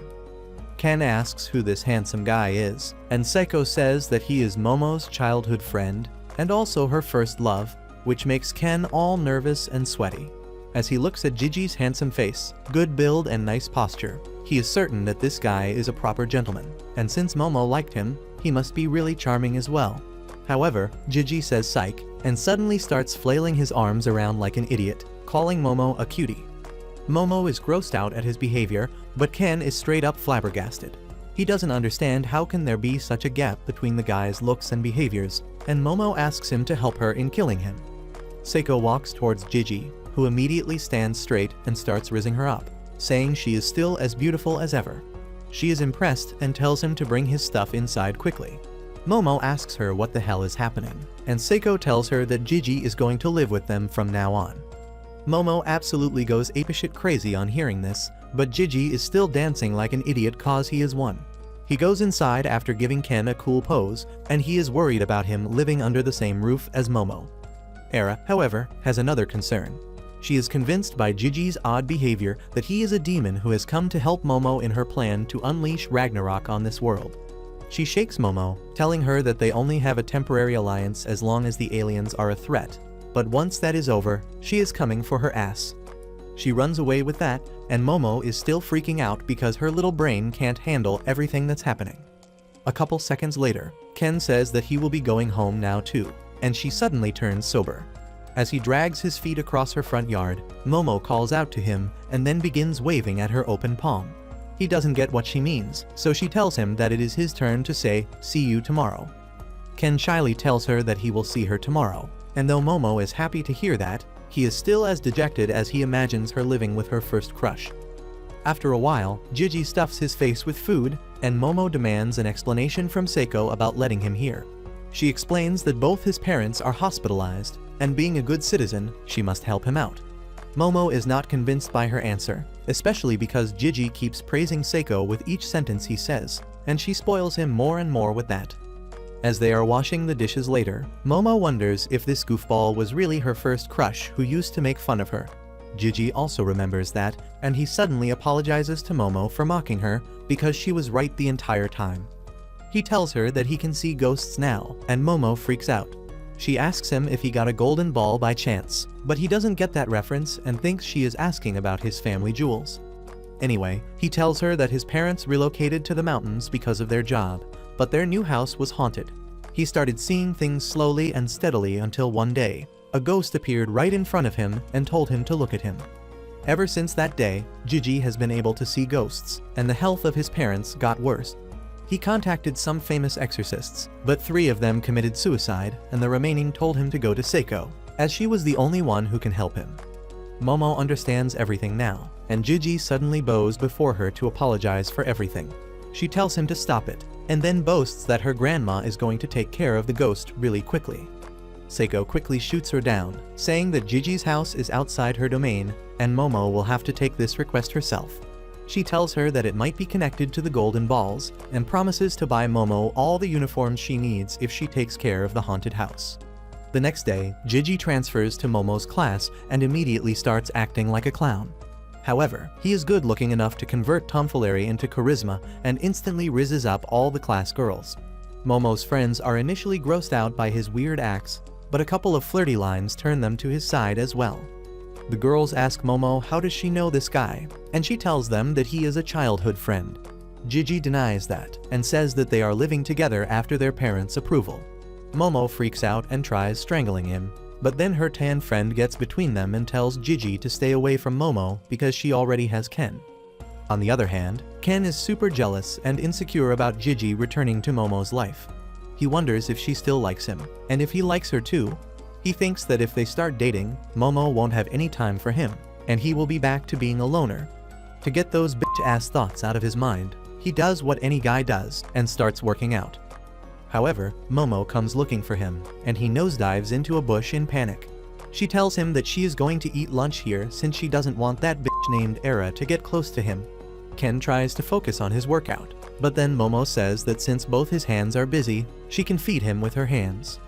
Ken asks who this handsome guy is, and Seiko says that he is Momo's childhood friend, and also her first love, which makes Ken all nervous and sweaty. As he looks at Gigi's handsome face, good build and nice posture, he is certain that this guy is a proper gentleman, and since Momo liked him, he must be really charming as well. However, Gigi says psych, and suddenly starts flailing his arms around like an idiot, calling Momo a cutie. Momo is grossed out at his behavior, but Ken is straight up flabbergasted. He doesn't understand how can there be such a gap between the guy's looks and behaviors, and Momo asks him to help her in killing him. Seiko walks towards Gigi, who immediately stands straight and starts rizzing her up, saying she is still as beautiful as ever. She is impressed and tells him to bring his stuff inside quickly. Momo asks her what the hell is happening, and Seiko tells her that Gigi is going to live with them from now on. Momo absolutely goes apeshit crazy on hearing this, but Gigi is still dancing like an idiot cause he is one. He goes inside after giving Ken a cool pose, and he is worried about him living under the same roof as Momo. Era, however, has another concern. She is convinced by Gigi's odd behavior that he is a demon who has come to help Momo in her plan to unleash Ragnarok on this world. She shakes Momo, telling her that they only have a temporary alliance as long as the aliens are a threat, but once that is over, she is coming for her ass. She runs away with that, and Momo is still freaking out because her little brain can't handle everything that's happening. A couple seconds later, Ken says that he will be going home now too, and she suddenly turns sober. As he drags his feet across her front yard, Momo calls out to him and then begins waving at her open palm. He doesn't get what she means, so she tells him that it is his turn to say, "See you tomorrow." Ken shyly tells her that he will see her tomorrow, and though Momo is happy to hear that, he is still as dejected as he imagines her living with her first crush. After a while, Gigi stuffs his face with food, and Momo demands an explanation from Seiko about letting him here. She explains that both his parents are hospitalized, and being a good citizen, she must help him out. Momo is not convinced by her answer, especially because Gigi keeps praising Seiko with each sentence he says, and she spoils him more and more with that. As they are washing the dishes later, Momo wonders if this goofball was really her first crush who used to make fun of her. Gigi also remembers that, and he suddenly apologizes to Momo for mocking her because she was right the entire time. He tells her that he can see ghosts now, and Momo freaks out. She asks him if he got a golden ball by chance, but he doesn't get that reference and thinks she is asking about his family jewels. Anyway, he tells her that his parents relocated to the mountains because of their job, but their new house was haunted. He started seeing things slowly and steadily until one day, a ghost appeared right in front of him and told him to look at him. Ever since that day, Gigi has been able to see ghosts, and the health of his parents got worse. He contacted some famous exorcists, but 3 of them committed suicide, and the remaining told him to go to Seiko, as she was the only one who can help him. Momo understands everything now, and Gigi suddenly bows before her to apologize for everything. She tells him to stop it, and then boasts that her grandma is going to take care of the ghost really quickly. Seiko quickly shoots her down, saying that Gigi's house is outside her domain, and Momo will have to take this request herself. She tells her that it might be connected to the golden balls, and promises to buy Momo all the uniforms she needs if she takes care of the haunted house. The next day, Gigi transfers to Momo's class and immediately starts acting like a clown. However, he is good looking enough to convert tomfoolery into charisma and instantly rizzes up all the class girls. Momo's friends are initially grossed out by his weird acts, but a couple of flirty lines turn them to his side as well. The girls ask Momo how does she know this guy, and she tells them that he is a childhood friend. Gigi denies that, and says that they are living together after their parents' approval. Momo freaks out and tries strangling him, but then her tan friend gets between them and tells Gigi to stay away from Momo because she already has Ken. On the other hand, Ken is super jealous and insecure about Gigi returning to Momo's life. He wonders if she still likes him, and if he likes her too. He thinks that if they start dating, Momo won't have any time for him, and he will be back to being a loner. To get those bitch-ass thoughts out of his mind, he does what any guy does and starts working out. However, Momo comes looking for him, and he nosedives into a bush in panic. She tells him that she is going to eat lunch here since she doesn't want that bitch named Era to get close to him. Ken tries to focus on his workout, but then Momo says that since both his hands are busy, she can feed him with her hands.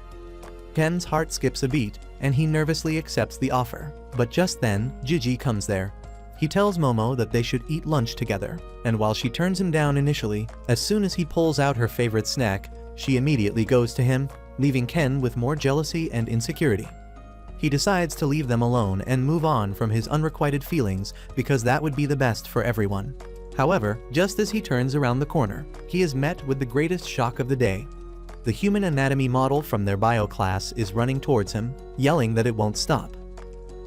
Ken's heart skips a beat, and he nervously accepts the offer, but just then, Gigi comes there. He tells Momo that they should eat lunch together, and while she turns him down initially, as soon as he pulls out her favorite snack, she immediately goes to him, leaving Ken with more jealousy and insecurity. He decides to leave them alone and move on from his unrequited feelings because that would be the best for everyone. However, just as he turns around the corner, he is met with the greatest shock of the day. The human anatomy model from their bio class is running towards him, yelling that it won't stop.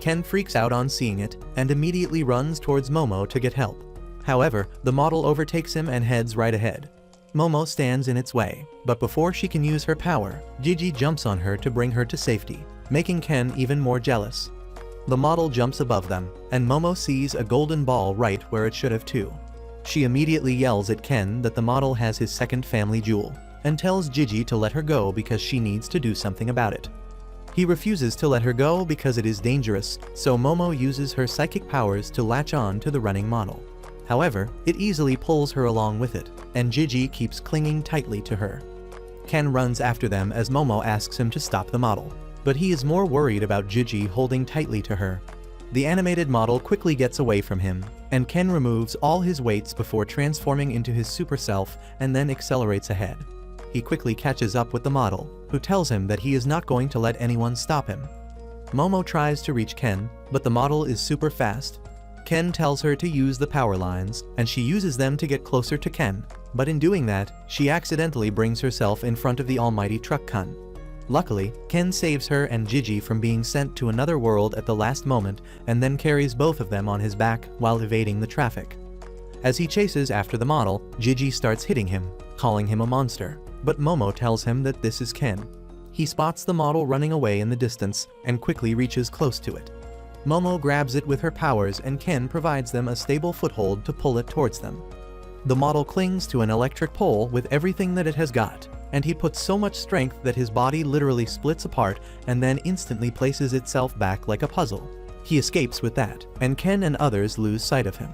Ken freaks out on seeing it, and immediately runs towards Momo to get help. However, the model overtakes him and heads right ahead. Momo stands in its way, but before she can use her power, Gigi jumps on her to bring her to safety, making Ken even more jealous. The model jumps above them, and Momo sees a golden ball right where it should have too. She immediately yells at Ken that the model has his second family jewel, and tells Gigi to let her go because she needs to do something about it. He refuses to let her go because it is dangerous, so Momo uses her psychic powers to latch on to the running model. However, it easily pulls her along with it, and Gigi keeps clinging tightly to her. Ken runs after them as Momo asks him to stop the model, but he is more worried about Gigi holding tightly to her. The animated model quickly gets away from him, and Ken removes all his weights before transforming into his super self and then accelerates ahead. He quickly catches up with the model, who tells him that he is not going to let anyone stop him. Momo tries to reach Ken, but the model is super fast. Ken tells her to use the power lines, and she uses them to get closer to Ken, but in doing that, she accidentally brings herself in front of the almighty truck Kun. Luckily, Ken saves her and Gigi from being sent to another world at the last moment and then carries both of them on his back while evading the traffic. As he chases after the model, Gigi starts hitting him, calling him a monster, but Momo tells him that this is Ken. He spots the model running away in the distance and quickly reaches close to it. Momo grabs it with her powers and Ken provides them a stable foothold to pull it towards them. The model clings to an electric pole with everything that it has got, and he puts so much strength that his body literally splits apart and then instantly places itself back like a puzzle. He escapes with that, and Ken and others lose sight of him.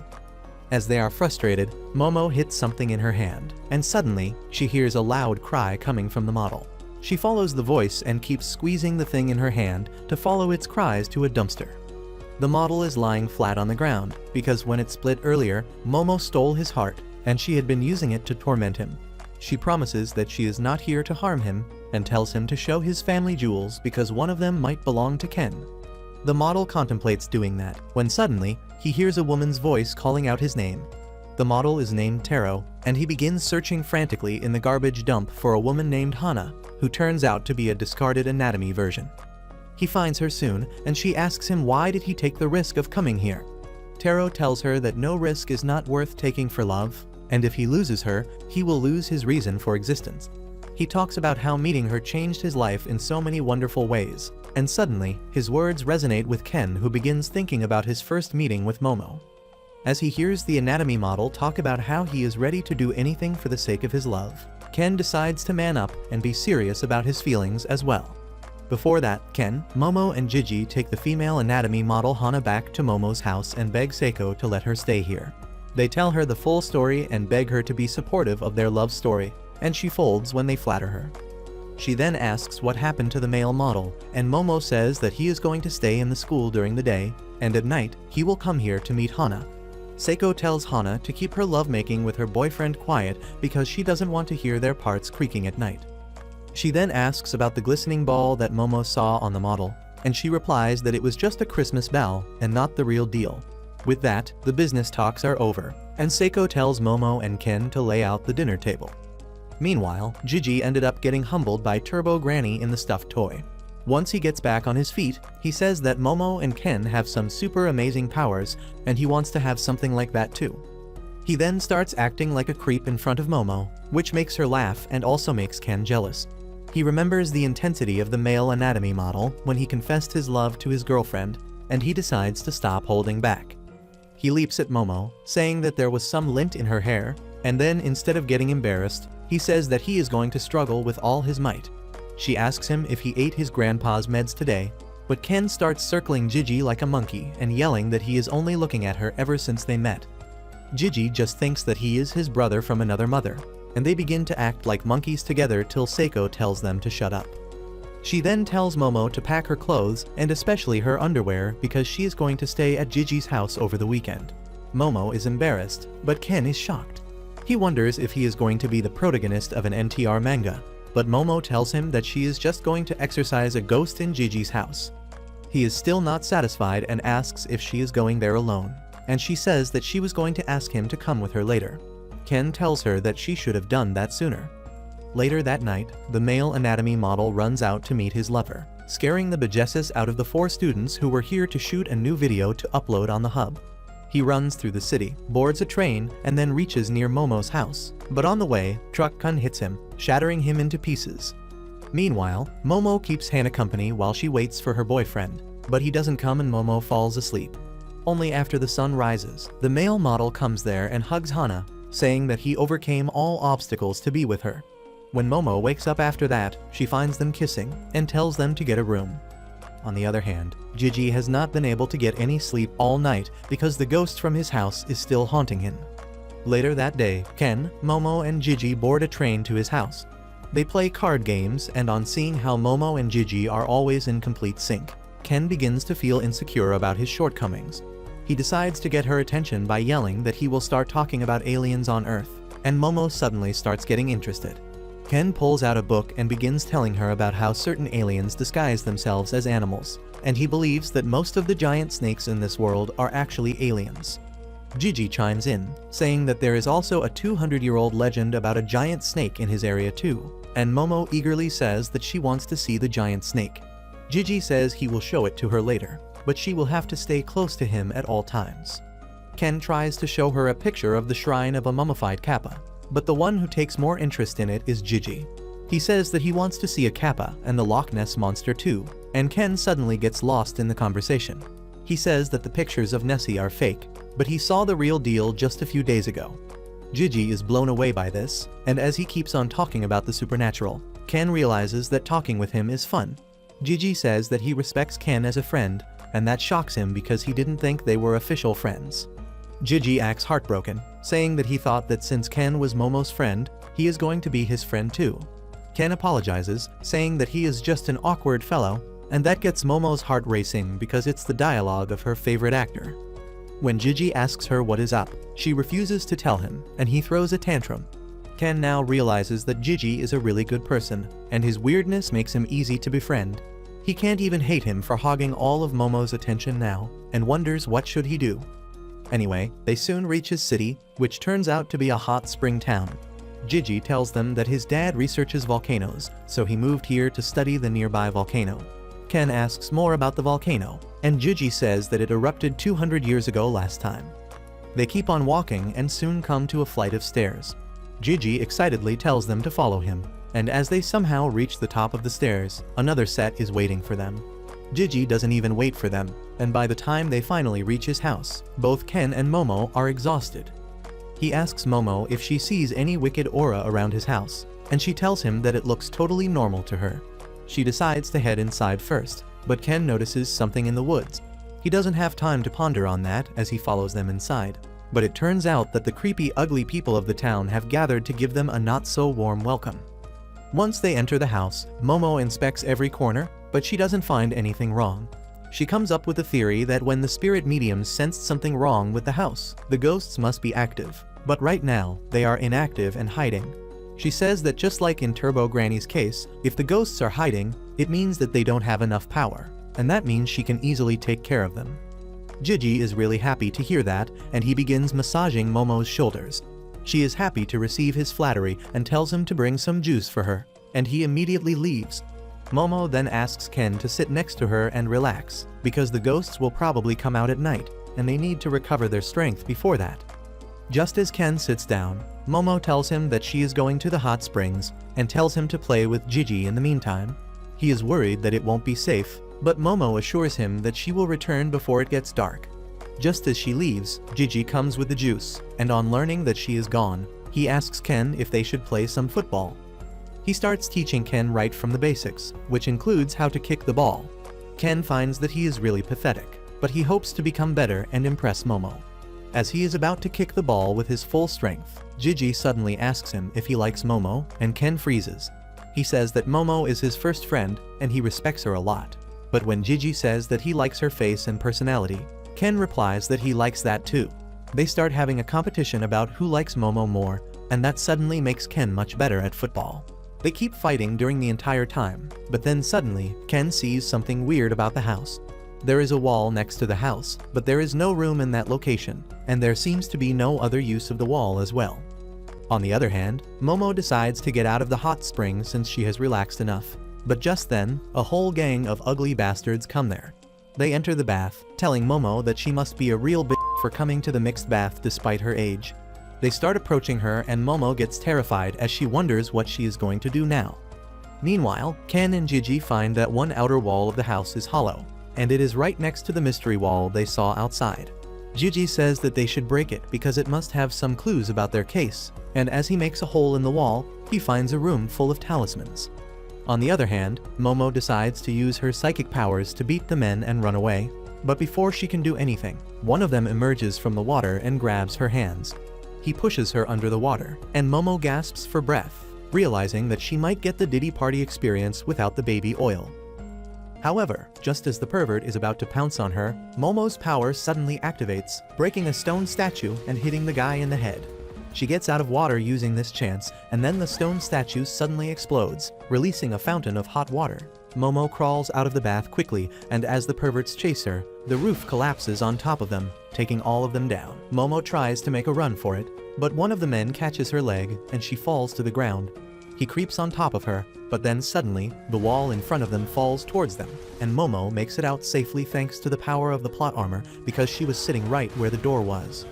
As they are frustrated, Momo hits something in her hand, and suddenly, she hears a loud cry coming from the model. She follows the voice and keeps squeezing the thing in her hand to follow its cries to a dumpster. The model is lying flat on the ground, because when it split earlier, Momo stole his heart, and she had been using it to torment him. She promises that she is not here to harm him, and tells him to show his family jewels because one of them might belong to Ken. The model contemplates doing that, when suddenly, he hears a woman's voice calling out his name. The model is named Taro, and he begins searching frantically in the garbage dump for a woman named Hana, who turns out to be a discarded anatomy version. He finds her soon, and she asks him why did he take the risk of coming here. Taro tells her that no risk is not worth taking for love, and if he loses her, he will lose his reason for existence. He talks about how meeting her changed his life in so many wonderful ways, and suddenly, his words resonate with Ken, who begins thinking about his first meeting with Momo. As he hears the anatomy model talk about how he is ready to do anything for the sake of his love, Ken decides to man up and be serious about his feelings as well. Before that, Ken, Momo and Gigi take the female anatomy model Hana back to Momo's house and beg Seiko to let her stay here. They tell her the full story and beg her to be supportive of their love story, and she folds when they flatter her. She then asks what happened to the male model, and Momo says that he is going to stay in the school during the day, and at night, he will come here to meet Hana. Seiko tells Hana to keep her lovemaking with her boyfriend quiet because she doesn't want to hear their parts creaking at night. She then asks about the glistening ball that Momo saw on the model, and she replies that it was just a Christmas bell and not the real deal. With that, the business talks are over, and Seiko tells Momo and Ken to lay out the dinner table. Meanwhile, Gigi ended up getting humbled by Turbo Granny in the stuffed toy. Once he gets back on his feet, he says that Momo and Ken have some super amazing powers, and he wants to have something like that too. He then starts acting like a creep in front of Momo, which makes her laugh and also makes Ken jealous. He remembers the intensity of the male anatomy model when he confessed his love to his girlfriend, and he decides to stop holding back. He leaps at Momo, saying that there was some lint in her hair, and then instead of getting embarrassed, he says that he is going to struggle with all his might. She asks him if he ate his grandpa's meds today, but Ken starts circling Gigi like a monkey and yelling that he is only looking at her ever since they met. Gigi just thinks that he is his brother from another mother, and they begin to act like monkeys together till Seiko tells them to shut up. She then tells Momo to pack her clothes and especially her underwear because she is going to stay at Gigi's house over the weekend. Momo is embarrassed, but Ken is shocked. He wonders if he is going to be the protagonist of an NTR manga, but Momo tells him that she is just going to exorcise a ghost in Gigi's house. He is still not satisfied and asks if she is going there alone, and she says that she was going to ask him to come with her later. Ken tells her that she should have done that sooner. Later that night, the male anatomy model runs out to meet his lover, scaring the bejesus out of the 4 students who were here to shoot a new video to upload on the hub. He runs through the city, boards a train, and then reaches near Momo's house, but on the way, Truck-kun hits him, shattering him into pieces. Meanwhile, Momo keeps Hana company while she waits for her boyfriend, but he doesn't come and Momo falls asleep. Only after the sun rises, the male model comes there and hugs Hana, saying that he overcame all obstacles to be with her. When Momo wakes up after that, she finds them kissing and tells them to get a room. On the other hand, Gigi has not been able to get any sleep all night because the ghost from his house is still haunting him. Later that day, Ken, Momo and Gigi board a train to his house. They play card games, and on seeing how Momo and Gigi are always in complete sync, Ken begins to feel insecure about his shortcomings. He decides to get her attention by yelling that he will start talking about aliens on Earth, and Momo suddenly starts getting interested. Ken pulls out a book and begins telling her about how certain aliens disguise themselves as animals, and he believes that most of the giant snakes in this world are actually aliens. Gigi chimes in, saying that there is also a 200-year-old legend about a giant snake in his area too, and Momo eagerly says that she wants to see the giant snake. Gigi says he will show it to her later, but she will have to stay close to him at all times. Ken tries to show her a picture of the shrine of a mummified kappa, but the one who takes more interest in it is Gigi. He says that he wants to see a kappa and the Loch Ness monster too, and Ken suddenly gets lost in the conversation. He says that the pictures of Nessie are fake, but he saw the real deal just a few days ago. Gigi is blown away by this, and as he keeps on talking about the supernatural, Ken realizes that talking with him is fun. Gigi says that he respects Ken as a friend, and that shocks him because he didn't think they were official friends. Gigi acts heartbroken, saying that he thought that since Ken was Momo's friend, he is going to be his friend too. Ken apologizes, saying that he is just an awkward fellow, and that gets Momo's heart racing because it's the dialogue of her favorite actor. When Gigi asks her what is up, she refuses to tell him, and he throws a tantrum. Ken now realizes that Gigi is a really good person, and his weirdness makes him easy to befriend. He can't even hate him for hogging all of Momo's attention now, and wonders what should he do. Anyway, they soon reach his city, which turns out to be a hot spring town. Gigi tells them that his dad researches volcanoes, so he moved here to study the nearby volcano. Ken asks more about the volcano, and Gigi says that it erupted 200 years ago last time. They keep on walking and soon come to a flight of stairs. Gigi excitedly tells them to follow him, and as they somehow reach the top of the stairs, another set is waiting for them. Gigi doesn't even wait for them, and by the time they finally reach his house, both Ken and Momo are exhausted. He asks Momo if she sees any wicked aura around his house, and she tells him that it looks totally normal to her. She decides to head inside first, but Ken notices something in the woods. He doesn't have time to ponder on that as he follows them inside, but it turns out that the creepy, ugly people of the town have gathered to give them a not-so-warm welcome. Once they enter the house, Momo inspects every corner, but she doesn't find anything wrong. She comes up with a theory that when the spirit mediums sensed something wrong with the house, the ghosts must be active, but right now, they are inactive and hiding. She says that just like in Turbo Granny's case, if the ghosts are hiding, it means that they don't have enough power, and that means she can easily take care of them. Gigi is really happy to hear that, and he begins massaging Momo's shoulders. She is happy to receive his flattery and tells him to bring some juice for her, and he immediately leaves. Momo then asks Ken to sit next to her and relax, because the ghosts will probably come out at night, and they need to recover their strength before that. Just as Ken sits down, Momo tells him that she is going to the hot springs, and tells him to play with Gigi in the meantime. He is worried that it won't be safe, but Momo assures him that she will return before it gets dark. Just as she leaves, Gigi comes with the juice, and on learning that she is gone, he asks Ken if they should play some football. He starts teaching Ken right from the basics, which includes how to kick the ball. Ken finds that he is really pathetic, but he hopes to become better and impress Momo. As he is about to kick the ball with his full strength, Gigi suddenly asks him if he likes Momo, and Ken freezes. He says that Momo is his first friend, and he respects her a lot. But when Gigi says that he likes her face and personality, Ken replies that he likes that too. They start having a competition about who likes Momo more, and that suddenly makes Ken much better at football. They keep fighting during the entire time, but then suddenly, Ken sees something weird about the house. There is a wall next to the house, but there is no room in that location, and there seems to be no other use of the wall as well. On the other hand, Momo decides to get out of the hot spring since she has relaxed enough. But just then, a whole gang of ugly bastards come there. They enter the bath, telling Momo that she must be a real bitch for coming to the mixed bath despite her age. They start approaching her and Momo gets terrified as she wonders what she is going to do now. Meanwhile, Ken and Gigi find that one outer wall of the house is hollow, and it is right next to the mystery wall they saw outside. Gigi says that they should break it because it must have some clues about their case, and as he makes a hole in the wall, he finds a room full of talismans. On the other hand, Momo decides to use her psychic powers to beat the men and run away, but before she can do anything, one of them emerges from the water and grabs her hands. He pushes her under the water, and Momo gasps for breath, realizing that she might get the Diddy Party experience without the baby oil. However, just as the pervert is about to pounce on her, Momo's power suddenly activates, breaking a stone statue and hitting the guy in the head. She gets out of water using this chance, and then the stone statue suddenly explodes, releasing a fountain of hot water. Momo crawls out of the bath quickly, and as the perverts chase her, the roof collapses on top of them, taking all of them down. Momo tries to make a run for it, but one of the men catches her leg, and she falls to the ground. He creeps on top of her, but then suddenly, the wall in front of them falls towards them, and Momo makes it out safely thanks to the power of the plot armor because she was sitting right where the door was.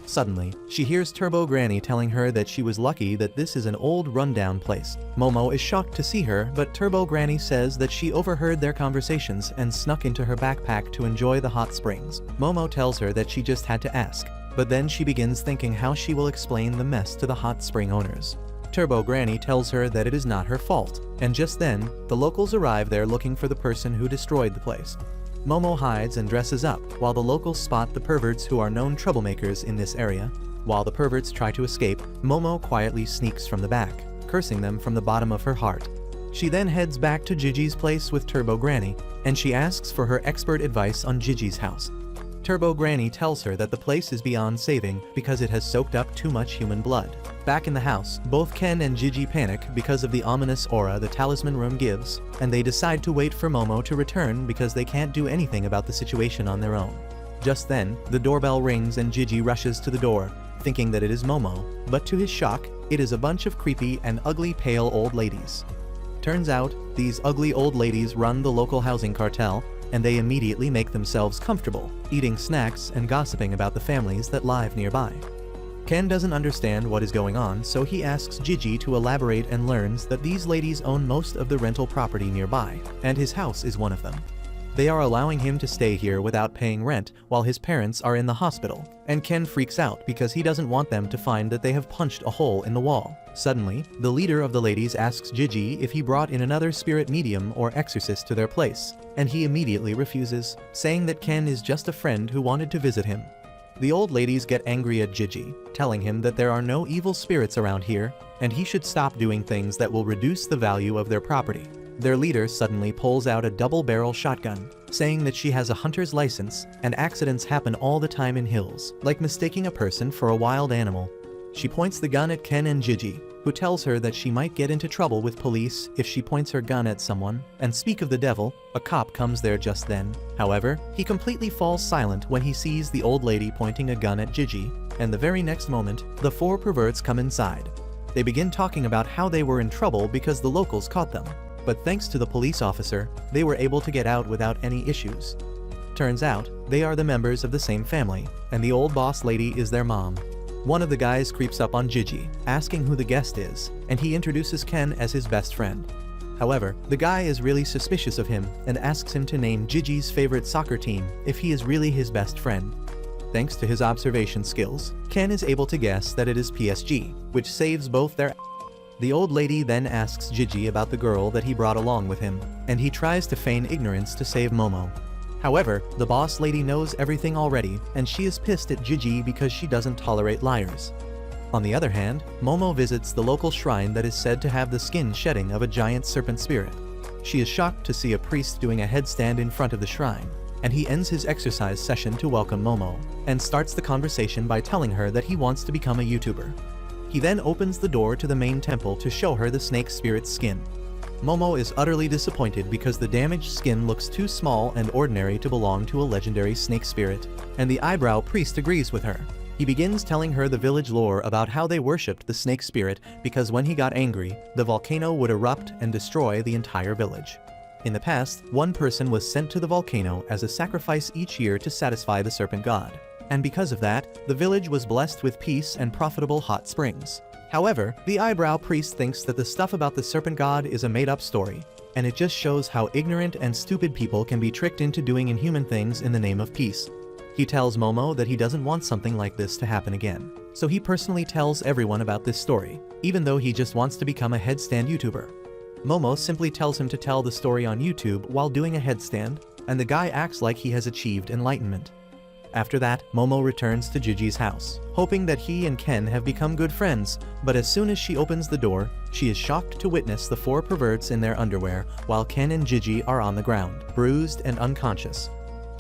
Suddenly, she hears Turbo Granny telling her that she was lucky that this is an old rundown place. Momo is shocked to see her, but Turbo Granny says that she overheard their conversations and snuck into her backpack to enjoy the hot springs. Momo tells her that she just had to ask, but then she begins thinking how she will explain the mess to the hot spring owners. Turbo Granny tells her that it is not her fault, and just then, the locals arrive there looking for the person who destroyed the place. Momo hides and dresses up, while the locals spot the perverts who are known troublemakers in this area. While the perverts try to escape, Momo quietly sneaks from the back, cursing them from the bottom of her heart. She then heads back to Gigi's place with Turbo Granny, and she asks for her expert advice on Gigi's house. Turbo Granny tells her that the place is beyond saving because it has soaked up too much human blood. Back in the house, both Ken and Gigi panic because of the ominous aura the talisman room gives, and they decide to wait for Momo to return because they can't do anything about the situation on their own. Just then, the doorbell rings and Gigi rushes to the door, thinking that it is Momo, but to his shock, it is a bunch of creepy and ugly pale old ladies. Turns out, these ugly old ladies run the local housing cartel, and they immediately make themselves comfortable, eating snacks and gossiping about the families that live nearby. Ken doesn't understand what is going on, so he asks Gigi to elaborate and learns that these ladies own most of the rental property nearby, and his house is one of them. They are allowing him to stay here without paying rent while his parents are in the hospital, and Ken freaks out because he doesn't want them to find that they have punched a hole in the wall. Suddenly, the leader of the ladies asks Gigi if he brought in another spirit medium or exorcist to their place, and he immediately refuses, saying that Ken is just a friend who wanted to visit him. The old ladies get angry at Gigi, telling him that there are no evil spirits around here, and he should stop doing things that will reduce the value of their property. Their leader suddenly pulls out a double-barrel shotgun, saying that she has a hunter's license, and accidents happen all the time in hills, like mistaking a person for a wild animal. She points the gun at Ken and Gigi, who tells her that she might get into trouble with police if she points her gun at someone, and speak of the devil, a cop comes there just then. However, he completely falls silent when he sees the old lady pointing a gun at Gigi, and the very next moment, the four perverts come inside. They begin talking about how they were in trouble because the locals caught them. But thanks to the police officer, they were able to get out without any issues. Turns out, they are the members of the same family, and the old boss lady is their mom. One of the guys creeps up on Gigi, asking who the guest is, and he introduces Ken as his best friend. However, the guy is really suspicious of him and asks him to name Gigi's favorite soccer team if he is really his best friend. Thanks to his observation skills, Ken is able to guess that it is PSG, which saves both their. The old lady then asks Gigi about the girl that he brought along with him, and he tries to feign ignorance to save Momo. However, the boss lady knows everything already, and she is pissed at Gigi because she doesn't tolerate liars. On the other hand, Momo visits the local shrine that is said to have the skin shedding of a giant serpent spirit. She is shocked to see a priest doing a headstand in front of the shrine, and he ends his exercise session to welcome Momo, and starts the conversation by telling her that he wants to become a YouTuber. He then opens the door to the main temple to show her the snake spirit's skin. Momo is utterly disappointed because the damaged skin looks too small and ordinary to belong to a legendary snake spirit, and the eyebrow priest agrees with her. He begins telling her the village lore about how they worshipped the snake spirit because when he got angry, the volcano would erupt and destroy the entire village. In the past, one person was sent to the volcano as a sacrifice each year to satisfy the serpent god. And because of that, the village was blessed with peace and profitable hot springs. However, the eyebrow priest thinks that the stuff about the serpent god is a made-up story, and it just shows how ignorant and stupid people can be tricked into doing inhuman things in the name of peace. He tells Momo that he doesn't want something like this to happen again, so he personally tells everyone about this story, even though he just wants to become a headstand YouTuber. Momo simply tells him to tell the story on YouTube while doing a headstand, and the guy acts like he has achieved enlightenment. After that, Momo returns to Gigi's house, hoping that he and Ken have become good friends, but as soon as she opens the door, she is shocked to witness the four perverts in their underwear while Ken and Gigi are on the ground, bruised and unconscious.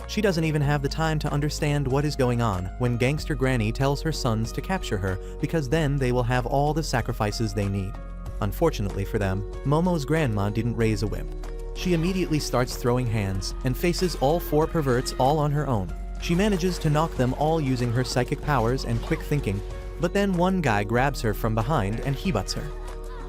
She doesn't even have the time to understand what is going on when Gangster Granny tells her sons to capture her because then they will have all the sacrifices they need. Unfortunately for them, Momo's grandma didn't raise a wimp. She immediately starts throwing hands and faces all four perverts all on her own. She manages to knock them all using her psychic powers and quick thinking, but then one guy grabs her from behind and headbutts her.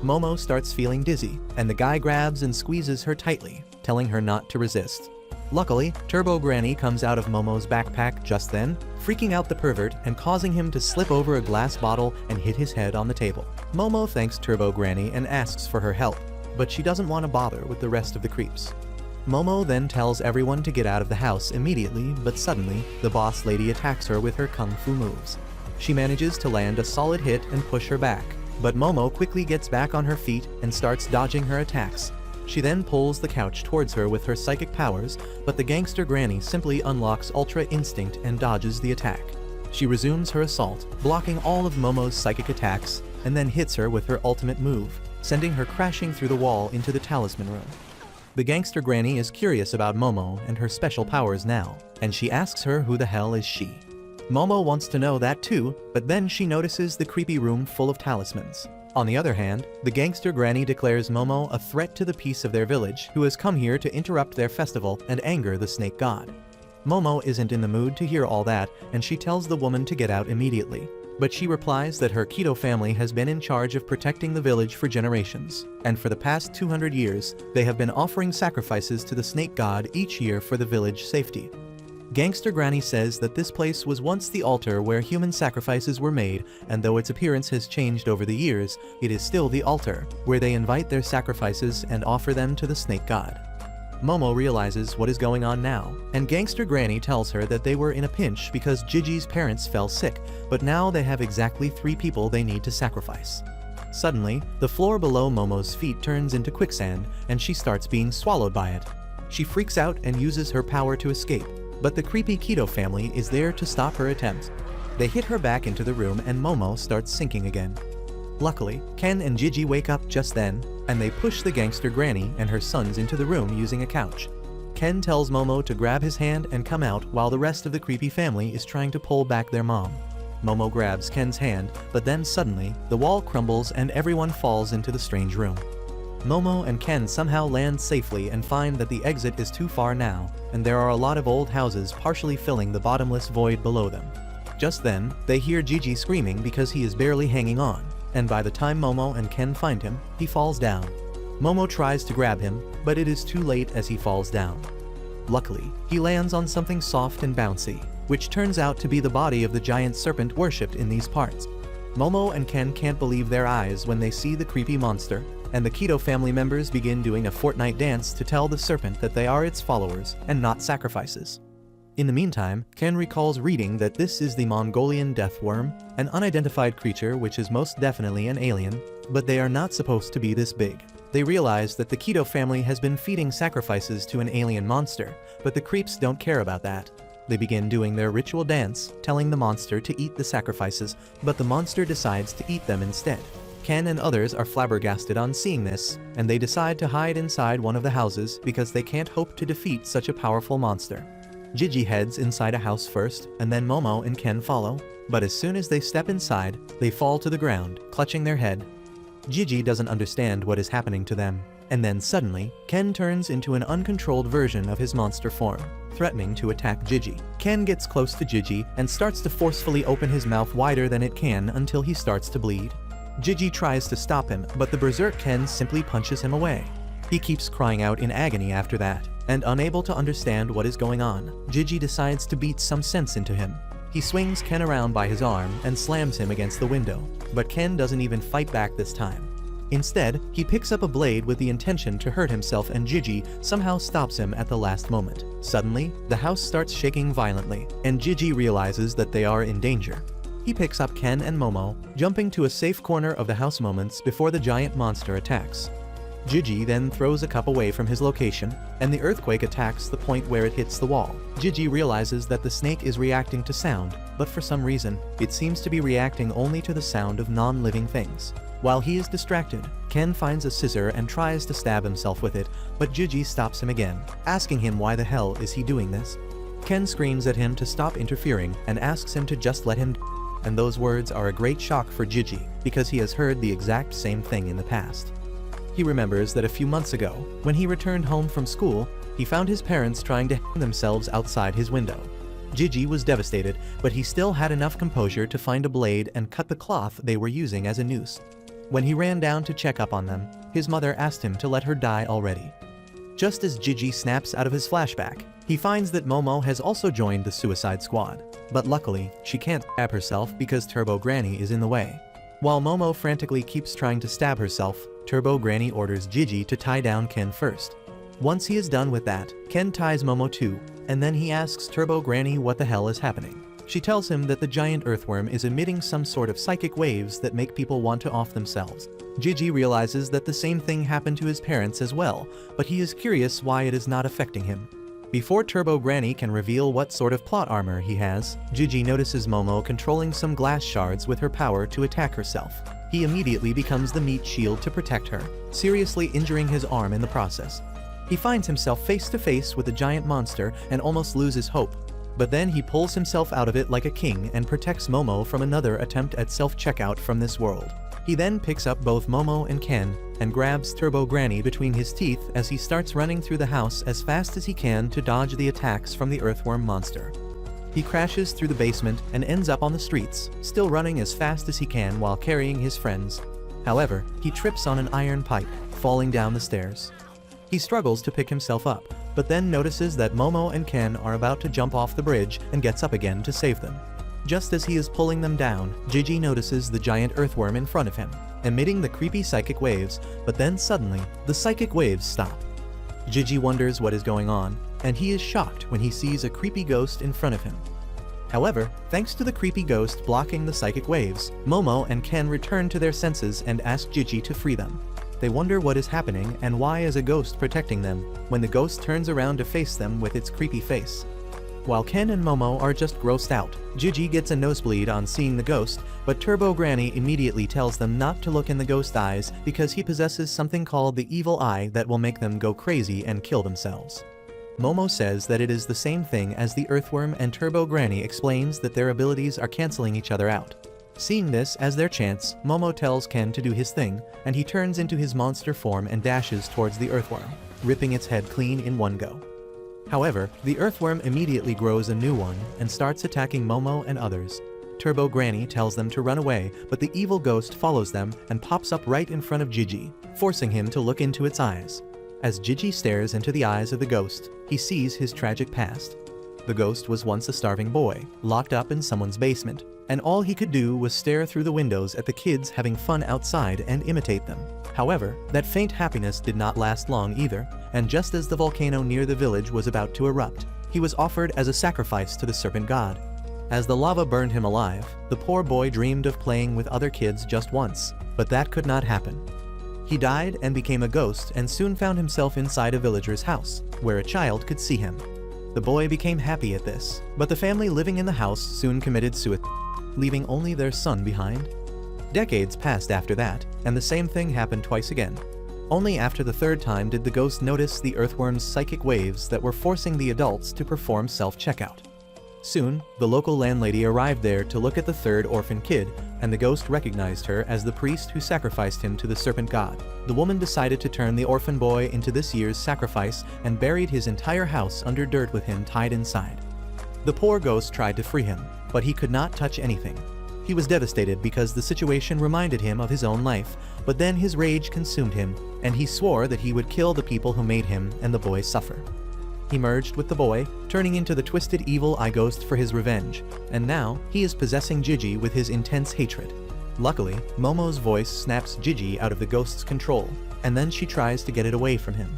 Momo starts feeling dizzy, and the guy grabs and squeezes her tightly, telling her not to resist. Luckily, Turbo Granny comes out of Momo's backpack just then, freaking out the pervert and causing him to slip over a glass bottle and hit his head on the table. Momo thanks Turbo Granny and asks for her help, but she doesn't want to bother with the rest of the creeps. Momo then tells everyone to get out of the house immediately, but suddenly, the boss lady attacks her with her kung fu moves. She manages to land a solid hit and push her back, but Momo quickly gets back on her feet and starts dodging her attacks. She then pulls the couch towards her with her psychic powers, but the Gangster Granny simply unlocks Ultra Instinct and dodges the attack. She resumes her assault, blocking all of Momo's psychic attacks, and then hits her with her ultimate move, sending her crashing through the wall into the talisman room. The Gangster Granny is curious about Momo and her special powers now, and she asks her who the hell is she. Momo wants to know that too, but then she notices the creepy room full of talismans. On the other hand, the Gangster Granny declares Momo a threat to the peace of their village, who has come here to interrupt their festival and anger the snake god. Momo isn't in the mood to hear all that, and she tells the woman to get out immediately. but she replies that her Keto family has been in charge of protecting the village for generations, and for the past 200 years, they have been offering sacrifices to the snake god each year for the village safety. Gangster Granny says that this place was once the altar where human sacrifices were made, and though its appearance has changed over the years, it is still the altar, where they invite their sacrifices and offer them to the snake god. Momo realizes what is going on now, and Gangster Granny tells her that they were in a pinch because Gigi's parents fell sick, but now they have exactly 3 people they need to sacrifice. Suddenly, the floor below Momo's feet turns into quicksand, and she starts being swallowed by it. She freaks out and uses her power to escape, but the creepy Keto family is there to stop her attempts. They hit her back into the room and Momo starts sinking again. Luckily, Ken and Gigi wake up just then, and they push the Gangster Granny and her sons into the room using a couch. Ken tells Momo to grab his hand and come out while the rest of the creepy family is trying to pull back their mom. Momo grabs Ken's hand, but then suddenly, the wall crumbles and everyone falls into the strange room. Momo and Ken somehow land safely and find that the exit is too far now, and there are a lot of old houses partially filling the bottomless void below them. Just then, they hear Gigi screaming because he is barely hanging on, and by the time Momo and Ken find him, he falls down. Momo tries to grab him, but it is too late as he falls down. Luckily, he lands on something soft and bouncy, which turns out to be the body of the giant serpent worshipped in these parts. Momo and Ken can't believe their eyes when they see the creepy monster, and the Keto family members begin doing a Fortnite dance to tell the serpent that they are its followers and not sacrifices. In the meantime, Ken recalls reading that this is the Mongolian death worm, an unidentified creature which is most definitely an alien, but they are not supposed to be this big. They realize that the Keto family has been feeding sacrifices to an alien monster, but the creeps don't care about that. They begin doing their ritual dance, telling the monster to eat the sacrifices, but the monster decides to eat them instead. Ken and others are flabbergasted on seeing this, and they decide to hide inside one of the houses because they can't hope to defeat such a powerful monster. Gigi heads inside a house first, and then Momo and Ken follow, but as soon as they step inside, they fall to the ground, clutching their head. Gigi doesn't understand what is happening to them, and then suddenly, Ken turns into an uncontrolled version of his monster form, threatening to attack Gigi. Ken gets close to Gigi and starts to forcefully open his mouth wider than it can until he starts to bleed. Gigi tries to stop him, but the berserk Ken simply punches him away. He keeps crying out in agony after that, and unable to understand what is going on, Gigi decides to beat some sense into him. He swings Ken around by his arm and slams him against the window, but Ken doesn't even fight back this time. Instead, he picks up a blade with the intention to hurt himself, and Gigi somehow stops him at the last moment. Suddenly, the house starts shaking violently, and Gigi realizes that they are in danger. He picks up Ken and Momo, jumping to a safe corner of the house moments before the giant monster attacks. Gigi then throws a cup away from his location, and the earthquake attacks the point where it hits the wall. Gigi realizes that the snake is reacting to sound, but for some reason, it seems to be reacting only to the sound of non-living things. While he is distracted, Ken finds a scissor and tries to stab himself with it, but Gigi stops him again, asking him why the hell is he doing this. Ken screams at him to stop interfering and asks him to just let him and those words are a great shock for Gigi, because he has heard the exact same thing in the past. He remembers that a few months ago, when he returned home from school, he found his parents trying to hang themselves outside his window. Gigi was devastated, but he still had enough composure to find a blade and cut the cloth they were using as a noose. When he ran down to check up on them, his mother asked him to let her die already. Just as Gigi snaps out of his flashback, he finds that Momo has also joined the suicide squad, but luckily, she can't stab herself because Turbo Granny is in the way. While Momo frantically keeps trying to stab herself, Turbo Granny orders Gigi to tie down Ken first. Once he is done with that, Ken ties Momo too, and then he asks Turbo Granny what the hell is happening. She tells him that the giant earthworm is emitting some sort of psychic waves that make people want to off themselves. Gigi realizes that the same thing happened to his parents as well, but he is curious why it is not affecting him. Before Turbo Granny can reveal what sort of plot armor he has, Gigi notices Momo controlling some glass shards with her power to attack herself. He immediately becomes the meat shield to protect her, seriously injuring his arm in the process. He finds himself face to face with a giant monster and almost loses hope. But then he pulls himself out of it like a king and protects Momo from another attempt at self-checkout from this world. He then picks up both Momo and Ken and grabs Turbo Granny between his teeth as he starts running through the house as fast as he can to dodge the attacks from the earthworm monster. He crashes through the basement and ends up on the streets, still running as fast as he can while carrying his friends. However, he trips on an iron pipe, falling down the stairs. He struggles to pick himself up, but then notices that Momo and Ken are about to jump off the bridge and gets up again to save them. Just as he is pulling them down, Gigi notices the giant earthworm in front of him, emitting the creepy psychic waves, but then suddenly, the psychic waves stop. Gigi wonders what is going on, and he is shocked when he sees a creepy ghost in front of him. However, thanks to the creepy ghost blocking the psychic waves, Momo and Ken return to their senses and ask Gigi to free them. They wonder what is happening and why is a ghost protecting them, when the ghost turns around to face them with its creepy face. While Ken and Momo are just grossed out, Gigi gets a nosebleed on seeing the ghost, but Turbo Granny immediately tells them not to look in the ghost's eyes because he possesses something called the evil eye that will make them go crazy and kill themselves. Momo says that it is the same thing as the earthworm, and Turbo Granny explains that their abilities are canceling each other out. Seeing this as their chance, Momo tells Ken to do his thing, and he turns into his monster form and dashes towards the earthworm, ripping its head clean in one go. However, the earthworm immediately grows a new one and starts attacking Momo and others. Turbo Granny tells them to run away, but the evil ghost follows them and pops up right in front of Gigi, forcing him to look into its eyes. As Gigi stares into the eyes of the ghost, he sees his tragic past. The ghost was once a starving boy, locked up in someone's basement, and all he could do was stare through the windows at the kids having fun outside and imitate them. However, that faint happiness did not last long either, and just as the volcano near the village was about to erupt, he was offered as a sacrifice to the serpent god. As the lava burned him alive, the poor boy dreamed of playing with other kids just once, but that could not happen. He died and became a ghost and soon found himself inside a villager's house, where a child could see him. The boy became happy at this, but the family living in the house soon committed suicide, leaving only their son behind. Decades passed after that, and the same thing happened twice again. Only after the third time did the ghost notice the earthworm's psychic waves that were forcing the adults to perform self-checkout. Soon, the local landlady arrived there to look at the third orphan kid, and the ghost recognized her as the priest who sacrificed him to the serpent god. The woman decided to turn the orphan boy into this year's sacrifice and buried his entire house under dirt with him tied inside. The poor ghost tried to free him, but he could not touch anything. He was devastated because the situation reminded him of his own life, but then his rage consumed him, and he swore that he would kill the people who made him and the boy suffer. He merged with the boy, turning into the twisted evil eye ghost for his revenge, and now he is possessing Gigi with his intense hatred. Luckily, Momo's voice snaps Gigi out of the ghost's control, and then she tries to get it away from him.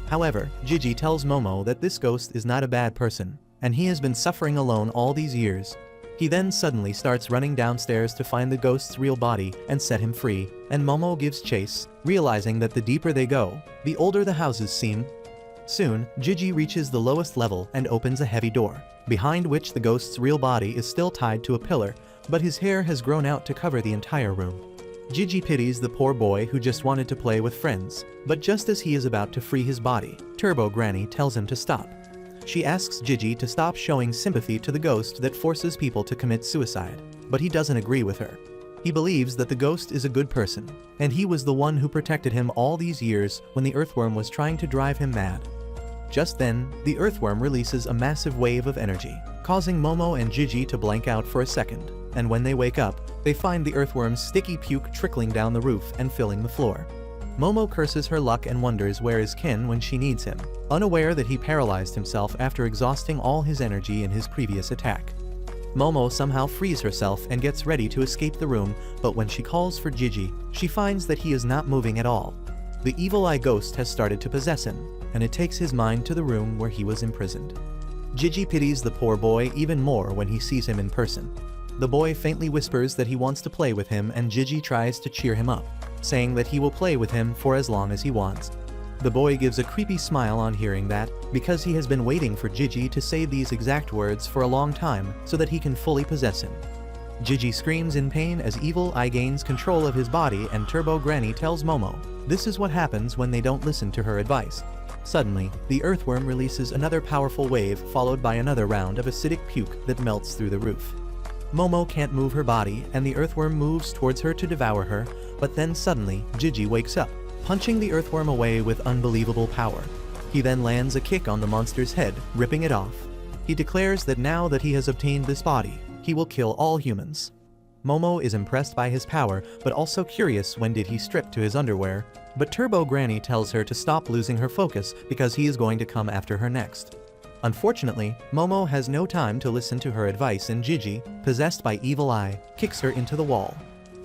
However, Gigi tells Momo that this ghost is not a bad person, and he has been suffering alone all these years. He then suddenly starts running downstairs to find the ghost's real body and set him free, and Momo gives chase, realizing that the deeper they go, the older the houses seem. Soon, Gigi reaches the lowest level and opens a heavy door, behind which the ghost's real body is still tied to a pillar, but his hair has grown out to cover the entire room. Gigi pities the poor boy who just wanted to play with friends, but just as he is about to free his body, Turbo Granny tells him to stop. She asks Gigi to stop showing sympathy to the ghost that forces people to commit suicide, but he doesn't agree with her. He believes that the ghost is a good person, and he was the one who protected him all these years when the earthworm was trying to drive him mad. Just then, the earthworm releases a massive wave of energy, causing Momo and Gigi to blank out for a second, and when they wake up, they find the earthworm's sticky puke trickling down the roof and filling the floor. Momo curses her luck and wonders where is Ken when she needs him, unaware that he paralyzed himself after exhausting all his energy in his previous attack. Momo somehow frees herself and gets ready to escape the room, but when she calls for Gigi, she finds that he is not moving at all. The evil eye ghost has started to possess him, and it takes his mind to the room where he was imprisoned. Gigi pities the poor boy even more when he sees him in person. The boy faintly whispers that he wants to play with him, and Gigi tries to cheer him up, saying that he will play with him for as long as he wants. The boy gives a creepy smile on hearing that, because he has been waiting for Gigi to say these exact words for a long time so that he can fully possess him. Gigi screams in pain as Evil Eye gains control of his body, and Turbo Granny tells Momo this is what happens when they don't listen to her advice. Suddenly, the earthworm releases another powerful wave followed by another round of acidic puke that melts through the roof. Momo can't move her body, and the earthworm moves towards her to devour her, but then suddenly, Gigi wakes up, punching the earthworm away with unbelievable power. He then lands a kick on the monster's head, ripping it off. He declares that now that he has obtained this body, he will kill all humans. Momo is impressed by his power, but also curious when did he strip to his underwear, but Turbo Granny tells her to stop losing her focus because he is going to come after her next. Unfortunately, Momo has no time to listen to her advice and Gigi, possessed by Evil Eye, kicks her into the wall.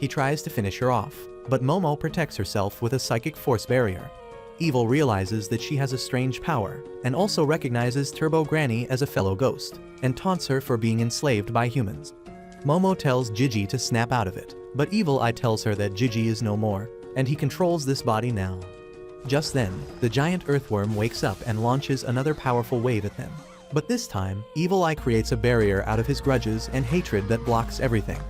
He tries to finish her off, but Momo protects herself with a psychic force barrier. Evil realizes that she has a strange power, and also recognizes Turbo Granny as a fellow ghost, and taunts her for being enslaved by humans. Momo tells Gigi to snap out of it, but Evil Eye tells her that Gigi is no more, and he controls this body now. Just then, the giant earthworm wakes up and launches another powerful wave at them. But this time, Evil Eye creates a barrier out of his grudges and hatred that blocks everything.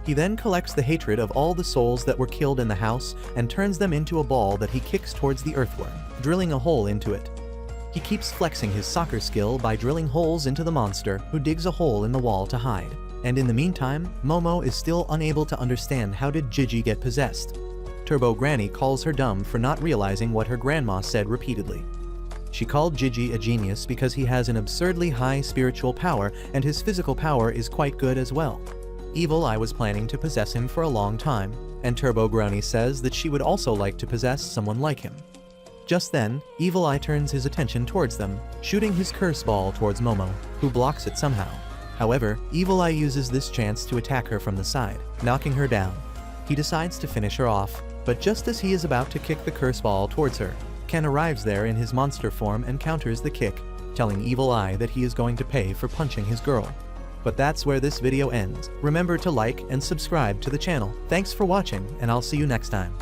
He then collects the hatred of all the souls that were killed in the house and turns them into a ball that he kicks towards the earthworm, drilling a hole into it. He keeps flexing his soccer skill by drilling holes into the monster, who digs a hole in the wall to hide. And in the meantime, Momo is still unable to understand how did Gigi get possessed. Turbo Granny calls her dumb for not realizing what her grandma said repeatedly. She called Gigi a genius because he has an absurdly high spiritual power and his physical power is quite good as well. Evil Eye was planning to possess him for a long time, and Turbo Granny says that she would also like to possess someone like him. Just then, Evil Eye turns his attention towards them, shooting his curse ball towards Momo, who blocks it somehow. However, Evil Eye uses this chance to attack her from the side, knocking her down. He decides to finish her off, but just as he is about to kick the curse ball towards her, Ken arrives there in his monster form and counters the kick, telling Evil Eye that he is going to pay for punching his girl. But that's where this video ends. Remember to like and subscribe to the channel. Thanks for watching, and I'll see you next time.